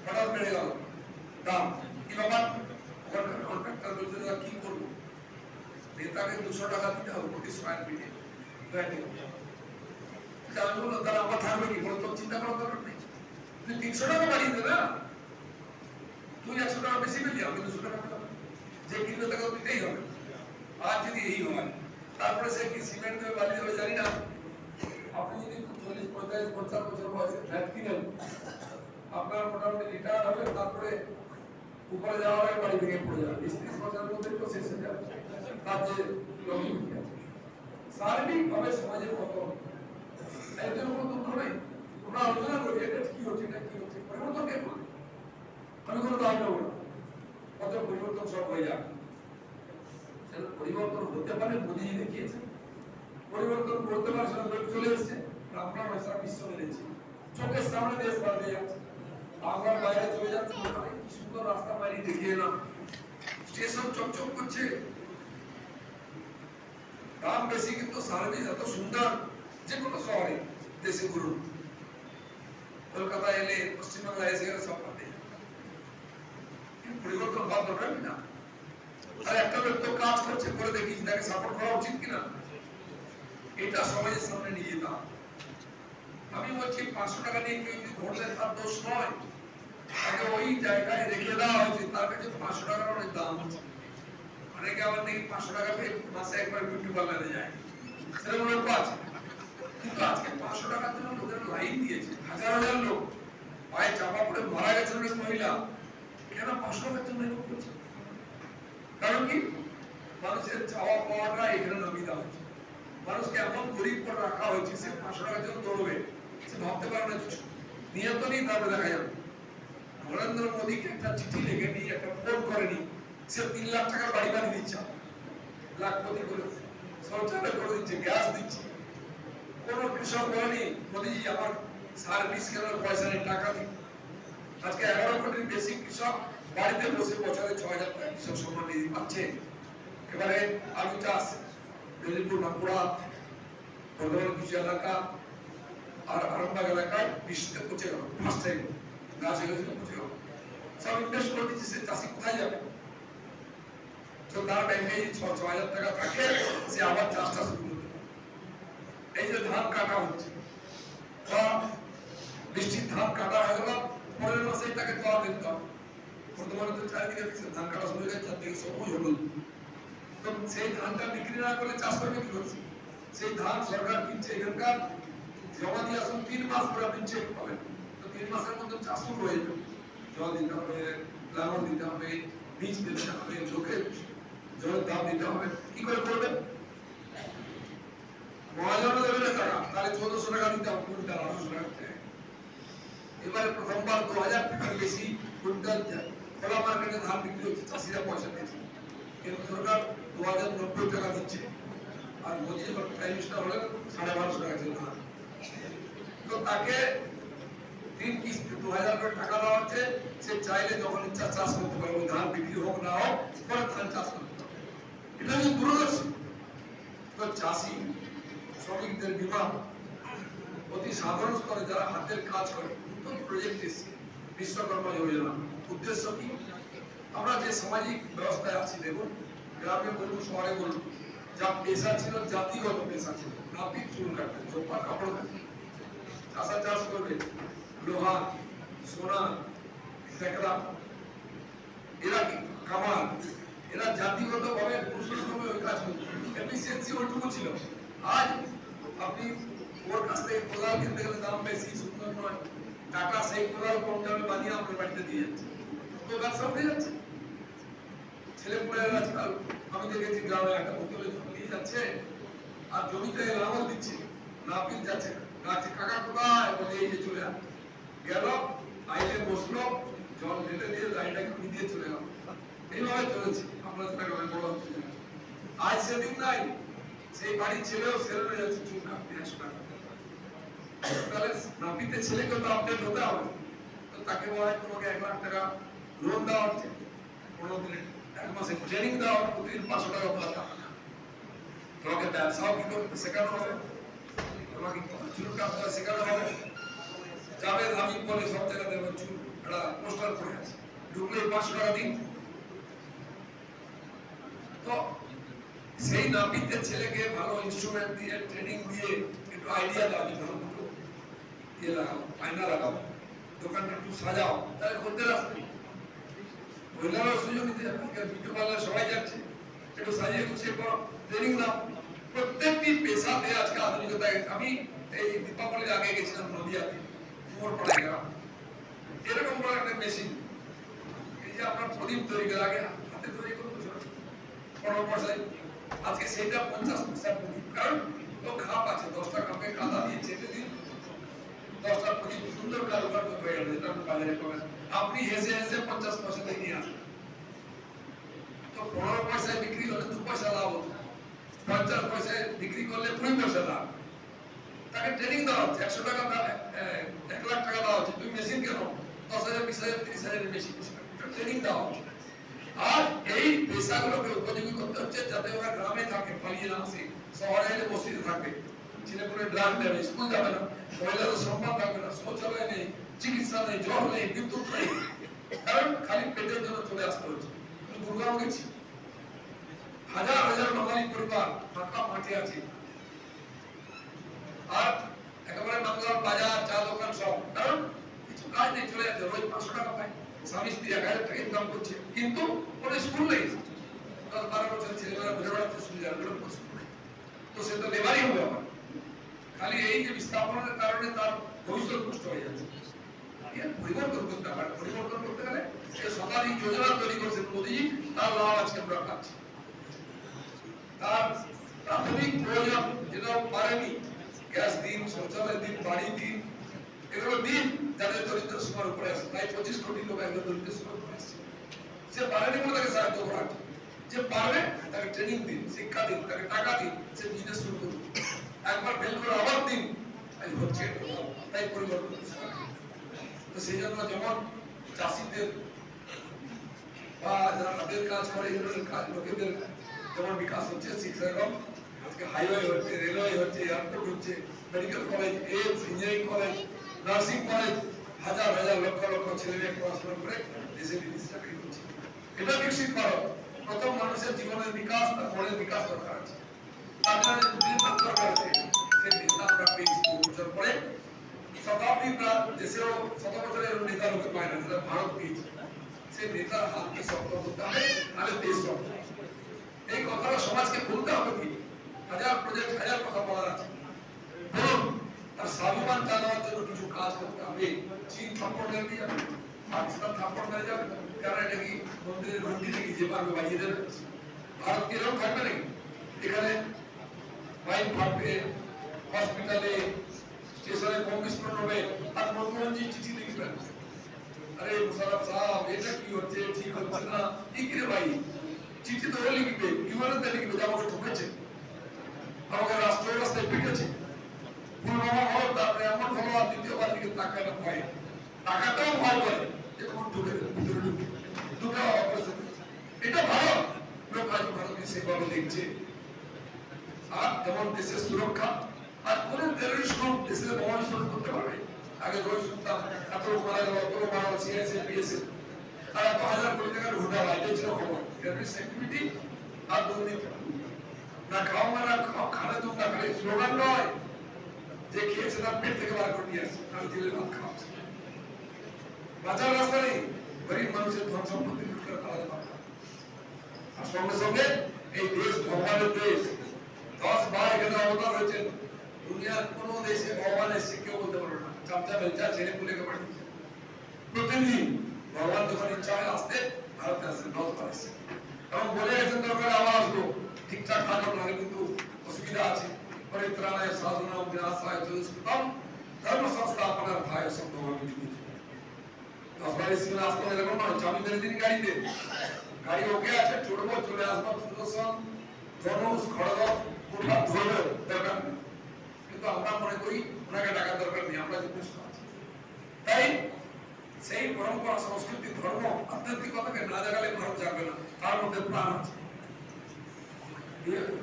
হঠাৎ বেড়ে গেল দাম, কি ব্যাপার? কন্ট্রাক্টর বলছে কি করবো, নেতাকে 200 টাকা দিতে হবে প্রতি স্কয়ার ফিটে। আমি বললো তাহলে আমার থাকবে কি, বলো তোর চিন্তা করার দরকার নেই, তুই 300 টাকা বাড়িয়ে দে না, তুই 100 টাকা বেশি পেলি, আমি 200 টাকা পেলাম, যে কিনবে তাকে দিতেই হবে। আর যদি এই হয় তারপরে সে কি সিমেন্ট দেবে বালি দেবে জানি না, আপনি যদি 40, 45, 50 বছর বয়সে ফ্ল্যাট কিনেন, আপনার মোটামুটি রিটায়ার হবে, তারপরে উপরে যাওয়ার আগে বাড়ি ভেঙে পড়ে যাবে, 20-30 বছরের মধ্যে তো শেষ হয়ে যাবে। তার যে সার্বিক ভাবে সমাজের পতন, এদের কোনো দুঃখ নেই। আমরা আলোচনা করি এটা কি হচ্ছে, এটা কি হচ্ছে, পরিবর্তন কে করবে? আমি কোনো দাম নেব না, কত পরিবর্তন সব হয়ে যাবে। পরিবর্তন হতে পারে, মোদীজি দেখিয়েছে পরিবর্তন করতে পারে, সেটা লোক চলে এসছে, আমরা সারা বিশ্ব মেনেছি, চোখের সামনে দেশ পাল্টে যাচ্ছে, বাংলার বাইরে চলে যাচ্ছে, কি সুন্দর রাস্তা বাইরে দেখিয়ে এলাম, স্টেশন চকচক করছে, দাম বেশি কিন্তু সার্ভিস এত সুন্দর। যে কোনো শহরে দেশে ঘুরুন, কলকাতা এলে, পশ্চিমবাংলা এসে গেলে সব পাতে পরিবর্তন হওয়ার দরকার না। আর একটা লোক তো কাজ করছে, করে দেখি তাকে সাপোর্ট করা উচিত কিনা, এটা সমাজের সামনে নিয়ে যেতাম। আমি বলছি 500 টাকা নিয়ে কেউ যদি ঘটলে তার দোষ নয়, তাকে ওই জায়গায় রেখে দেওয়া হয়েছে, তার কাছে 500 টাকার অনেক দাম আছে। অনেকে আবার দেখি 500 টাকা পেয়ে মাসে একবার বিউটি পার্লারে যায়, সেরকম লোক আছে। কিন্তু আজকে 500 টাকার জন্য লোকের লাইন দিয়েছে, হাজার হাজার লোক পায়ে চাপা পড়ে মারা গেছে অনেক মহিলা, কেন 500 টাকার জন্য এরকম করছে? কারণ কি, মানুষের চাওয়া পাওয়াটা এখানে নামিয়ে দেওয়া হচ্ছে, মানুষকে এমন গরিব করে রাখা হয়েছে, সে 500 টাকার জন্য দৌড়বে, সে ভাবতে পারে না কিছু, নিয়ত নেই, তারপরে দেখা যাবে। নরেন্দ্র মোদীকে একটা চিঠি লিখে নি, একটা ফোন করেনি, সে 3 লাখ টাকার বাড়ি বানিয়ে দিচ্ছে, লাখপতি করে, শৌচালয় করে দিচ্ছে, গ্যাস দিচ্ছে। কোন কৃষক বলেনি মোদীজি আমার সার্ভিস কেনার পয়সা নেই, টাকা দিন। আজকে 11 কোটির বেশি কৃষক বাড়িতে বসে বছরে 6,000 টাকা কৃষক সম্মান নিধি পাচ্ছে। এবারে আলু চাষ মেদিনীপুর, বাঁকুড়া, বর্ধমান কিছু এলাকা আর আরামবাগ এলাকায় বৃষ্টিতে পচে গেল, ফার্স্ট টাইম গাছ হয়ে গেছিল, পচে গেল, সব ইনভেস্ট করে দিচ্ছে, সে চাষি কোথায় যাবে? তো তার ব্যাংকে 6,000 টাকা থাকে, সে আবার চাষটা শুরু করতে পারে। এই যে ধান কাটা হচ্ছে, বা বৃষ্টির ধান কাটা হয়ে গেল, পরের মাসে তাকে তোলা দিতে হবে। বর্তমানে তো চারিদিকে ধান কাটা শুরু হয়ে যাচ্ছে, চারদিকে সবুজ হলুদ, তো সেই ধানটা বিক্রি না করলে চাষ করবে কি করছে? সেই ধান সরকার কিনছে, এখানকার জমা দিয়ে আসুন 3 মাস পরে আপনি চেক পাবেন, তো 3 মাসের মধ্যে চাষ শুরু হয়ে যাবে। জল দিতে হবে, লাঙল দিতে হবে, বীজ দিতে হবে, লোকের জলের দাম দিতে হবে, কি করে করবেন? মহাজনও দেবে না টাকা, তাহলে 1400 টাকা দিতে হবে, কুইন্টাল 800 টাকা। এবারে প্রথমবার 2000 টাকার বেশি কুইন্টাল খোলা মার্কেটে ধান বিক্রি হচ্ছে, চাষিরা পয়সা পেয়েছে। কেন্দ্র সরকার 2090 টাকা দিচ্ছে, আর মোদী যখন প্রাইম মিনিস্টার হলেন 1250 টাকা ছিল ধান। তো তাকে 3 কিস্তি 2000 করে টাকা দেওয়া হচ্ছে, সে চাইলে যখন ইচ্ছা চাষ করতে পারে, ওই ধান বিক্রি হোক না হোক, পরে ধান চাষ করতে পারে। এটা হচ্ছে দূরদর্শী। তো চাষি শ্রমিকদের বিমা, অতি সাধারণ স্তরে যারা হাতের কাজ করে, প্রজেক্ট এসছে বিশ্বকর্মা যোজনা। উদ্দেশ্য কি? আমরা যে সামাজিক ব্যবস্থায় আছি, দেখুন গ্রামে বলুন, শহরে বলুন, যা পেশা ছিল, জাতিগত পেশা ছিল, নাপিত, চুল কাটবে, চোপা, কাপড় কাটবে, চাষা চাষ করবে, লোহা, সোনা, সেকরা, এরা কি কামাল, এরা জাতিগত ভাবে পুরুষের ভাবে ওই কাজ করতো, এফিসিয়েন্সি ওইটুকু ছিল। আজ আপনি ওর কাছ থেকে কোদাল কিনতে গেলে দাম বেশি, সুন্দর নয়, টাকা সেই কোদাল কম দামে বানিয়ে আপনার বাড়িতে দিয়ে যাচ্ছে, তো ব্যবসা উঠে যাচ্ছে। ছেলে পুলের আজকাল আমি দেখেছি গ্রামে একটা বোতলে নিয়ে যাচ্ছে, আর জমিতে লাঙল দিচ্ছে, নাপিত যাচ্ছে, গাছে কাকা কোথায় বলে এই যে চলে গেল, আইলে বসলো, জল ঢেলে দিয়ে লাইনটাকে দিয়ে চলে গেল। এইভাবে চলেছে আপনাদের গ্রামে বড় হচ্ছে। আজ সেদিন নাই, সেই বাড়ির ছেলেও সেরে হয়ে যাচ্ছে চুল কাটতে 100 টাকা। তাহলে নাপিতের ছেলেকে তো আপডেট হতে হবে, তো তাকে বলা হয় তোমাকে 1 লাখ টাকা লোন দেওয়া হচ্ছে, 15 দিনের 1 মাসের ট্রেনিং দেওয়া হবে, প্রতিদিন 500 টাকা করে টাকা। তোমাকে ব্যবসাও কি করতে শেখানো হবে, তোমাকে চুল কাটতে শেখানো হবে। যাবে আমি বলে সব জায়গায় দেখবেন চুল একটা পোস্টার পড়ে আছে, ঢুকলে 500 টাকা দিন। তো সেই নাপিতের ছেলেকে ভালো ইনস্ট্রুমেন্ট দিয়ে ট্রেনিং দিয়ে একটু আইডিয়া দাও, ভালো দুটো দিয়ে লাগাও, আয়না লাগাও, দোকানটা একটু সাজাও, তাহলে করতে আসবে। মহিলারাও সুযোগ দিতে যাবে, বিউটি পার্লার সবাই যাচ্ছে, একটু সাজিয়ে গুছিয়ে করো, ট্রেনিং দাও। প্রত্যেকটি পেশাতে আজকে আধুনিকতায়। আমি এই দীপাবলির আগে গেছিলাম নদিয়াতে, কুমোরপাড়ায় গ্রাম, এরকম বড় একটা মেশিন, এই যে আপনার প্রদীপ তৈরি করে আগে হাতে তৈরি করতো 15 পয়সায়, আজকে সেটা 50 পয়সা প্রদীপ। কারণ তো খাপ আছে, 10টা খাপে কাদা দিয়ে চেপে দিন, 10টা প্রদীপ সুন্দর কারুকার্য হয়ে গেল, যেটা আপনি বাজারে পাবেন। আপনি হেসে হেসে 50 পয়সা দিয়ে নিয়ে আসেন, তো 15 পয়সায় বিক্রি হলে 2 পয়সা লাভ হতো, 50 পয়সায় বিক্রি করলে 20 পয়সা লাভ। তাকে ট্রেনিং দেওয়া হচ্ছে, 100 টাকা 1 লাখ টাকা দেওয়া হচ্ছে, তুমি মেশিন কেন 10,000 20,000 30,000 মেশিন ট্রেনিং দেওয়া হচ্ছে। আর এই পেশাগুলোকে উপযোগী করতে হচ্ছে যাতে ওরা গ্রামে থাকে, পালিয়ে না আসে, শহরে এলে বস্তিতে থাকবে, ছেলেপুলে ড্রাগ নেবে, স্কুল যাবে না, মহিলাদের সম্মান থাকবে না, শৌচালয় নেই, চিকিৎসা নেই, জল নেই, বিদ্যুৎ নেই, কারণ খালি পেটের জন্য চলে আসতে হচ্ছে। দুর্গাও গেছি, হাজার হাজার বাঙালি পরিবার ফাঁকা মাঠে আছে, আর একেবারে বাংলার বাজার, চা দোকান সব, কারণ কিছু কাজ নেই, চলে যাচ্ছে, রোজ 500 টাকা পায়, স্বামী স্ত্রী 1000 টাকা ইনকাম করছে, কিন্তু ওর স্কুল নেই, 10-12 বছর ছেলেমেয়েরা ঘুরে বেড়াচ্ছে সুবিধা, তো সে তো লেবারই হবে আমার। খালি এই যে বিস্থাপনের কারণে তার ভবিষ্যৎ নষ্ট হয়ে যাচ্ছে। পরিবর্তন করতে হবে, পরিবর্তন করতে গেলে শতাধিক যোজনা তৈরি করেছেন মোদীজি, তার লাভ আজকে আমরা পাচ্ছি। তার প্রাথমিক প্রয়োজন যেটা পারেনি, গ্যাস দিন, শৌচালয় দিন, বাড়ি দিন, এগুলো দিন যাদের দরিদ্র সীমার উপরে আছে। তাই 25 কোটি লোক একদম দরিদ্র সীমার উপরে আছে। সে পারেনি বলে তাকে সাহায্য করা, যে পারবে তাকে ট্রেনিং দিন, শিক্ষা দিন, তাকে টাকা দিন, সে বিজনেস শুরু করুন, একবার ফেল করে আবার দিন, তাই হচ্ছে। তাই পরিবর্তন। তো সেই জন্য যেমন চাষিদের বা যারা হাতের কাজ করে এই ধরনের কাজ লোকেদের যেমন বিকাশ হচ্ছে, সেরকম আজকে হাইওয়ে হচ্ছে, রেলওয়ে হচ্ছে, এয়ারপোর্ট হচ্ছে, medical college, AIIMS, engineering college, nursing college, হাজার হাজার লক্ষ লক্ষ ছেলে মেয়ে পড়াশোনা করে দেশে বিদেশে চাকরি করছে। এটা বিকশিত ভারত। প্রথম মানুষের জীবনের বিকাশ, তার মনের বিকাশ দরকার আছে, তার দরকার আছে। সেই নেতা আমরা পেয়েছি 2 বছর পরে, শতাব্দী দেশেও 100 বছরের নেতা লোকে পায় না, যেটা ভারত পেয়েছে। সেই নেতার হাতকে শক্ত করতে হবে, তাহলে দেশ শক্ত। এই কথাটা সমাজকে বলতে হবে কি, হাজার প্রজেক্ট, হাজার কথা বলার আছে, বলুন। তার স্বাভিমান জানানোর জন্য কিছু কাজ করতে হবে। চীন থাপ্পড় মেরে দিয়ে যাবে, পাকিস্তান থাপ্পড় মেরে যাবে, কারণ এটা কি মন্দিরের ঘন্টি নাকি যে পারবে বাজিয়ে দেবে? ভারত কি এরকম থাকবে নাকি? এখানে মাইন ফাটবে, হসপিটালে, স্টেশনে কম বিস্ফোরণ হবে, আর মনমোহনজি চিঠি লিখবেন, আরে মুশারফ সাহেব এটা কি হচ্ছে, ঠিক হচ্ছে না, কি রে ভাই, চিঠি তো লিখবে, ইউএনতে লিখবে যে আমাকে ঠকেছে, আমাকে রাষ্ট্র ব্যবস্থায় পিটেছে, পুলওয়ামা হলো, তারপরে এমন হলো, আর দ্বিতীয়বার দিকে তাকায় না, ভয়, টাকাটাও ভয় করে, এরকম ঢুকে ভিতরে ঢুকে অপারেশন। এটা ভারত, লোক আজ ভারতকে সেভাবে দেখছে। আর যেমন দেশের সুরক্ষা, আর কোন টেররিস্ট গ্রুপ দেশের বোমা শুরু করতে পারবে? আগে রোজ শুনতাম এত মারা গেল, এত মারা গেল, সিএসএফ, বিএসএফ, আর 1,000 কোটি টাকার ঘোটালা, এটা ছিল খবর। টেররিস্ট অ্যাক্টিভিটি আর দুর্নীতি, না খাওয়া না খালে তো না খালি স্লোগান নয়, যে খেয়েছে তার পেট থেকে বার করে নিয়ে আসছে, তার জেলে ভাত খাওয়াচ্ছে, বাঁচার রাস্তা নেই, গরিব মানুষের ধন সম্পত্তি লুট করে খাওয়াতে পারবে। আর সঙ্গে সঙ্গে এই দেশ ভগবানের দেশ, 10 বার এখানে অবতার হয়েছেন, দুনিয়ার কোন দেশে ভগবান এসে কেউ বলতে পারবে না, চামচা বেলচা ছেড়ে পুলেকে পাঠিয়েছে। প্রতিদিন ভগবান যখন ইচ্ছা হয় আসতে, ভারতে আসেন, 10 বার এসে, এবং বলে গেছেন দরকার আবার আসবো, ঠিকঠাক থাকো, নাহলে কিন্তু অসুবিধা আছে। পরিত্রাণায় সাধনাম বিনাশায় চতুষ্কৃতম ধর্ম সংস্থাপনার্থায় সম্ভবামি যুগে। 10 বার এসে আসতে হলে এরকম নয়, চাবি মেরে দিন গাড়িতে, গাড়ি ওকে আছে, চড়বো, চলে আসবো, সুদর্শন ধনুষ খড়গ কোঠা ধরবে, দরকার নেই। কিন্তু আমরা মনে করি ওনাকে টাকার দরকার নেই, আমরা যথেষ্ট আছি। তাই সেই পরম্পরা, সংস্কৃতি, ধর্ম, আধ্যাত্মিকতাকে না জাগালে ভারত জাগবে না, তার মধ্যে প্রাণ আছে।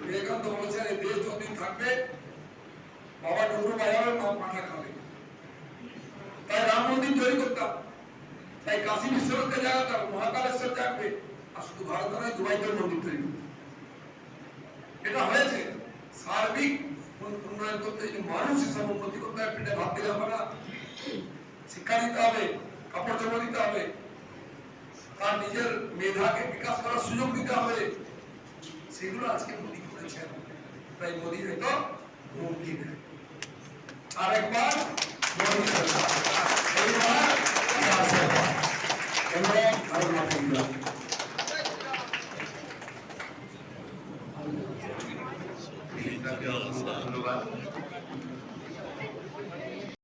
বিবেকানন্দ বলেছেন, এই দেশ যতদিন থাকবে বাবা ডুবরু বাজাবে, মা পাঠা খাবে। তাই রাম মন্দির তৈরি করতাম, তাই কাশী বিশ্বনাথকে জাগাতে হবে, মহাকালেশ্বর জাগবে, আর শুধু ভারত নয়, দুবাইতে মন্দির তৈরি করবে। এটা হয়েছে। সার্বিক উন্নয়ন করতে যদি মানুষ হিসাবে উন্নতি করতে হবে, পেটে ভাত দিলে হবে না, শিক্ষা দিতে হবে, কাপড় জামা দিতে হবে, তার নিজের মেধাকে বিকাশ করার সুযোগ দিতে হবে। সেগুলো আজকে মোদী করেছেন। তাই মোদী হয়তো মুমকিন। আর একবার মোদী সরকার।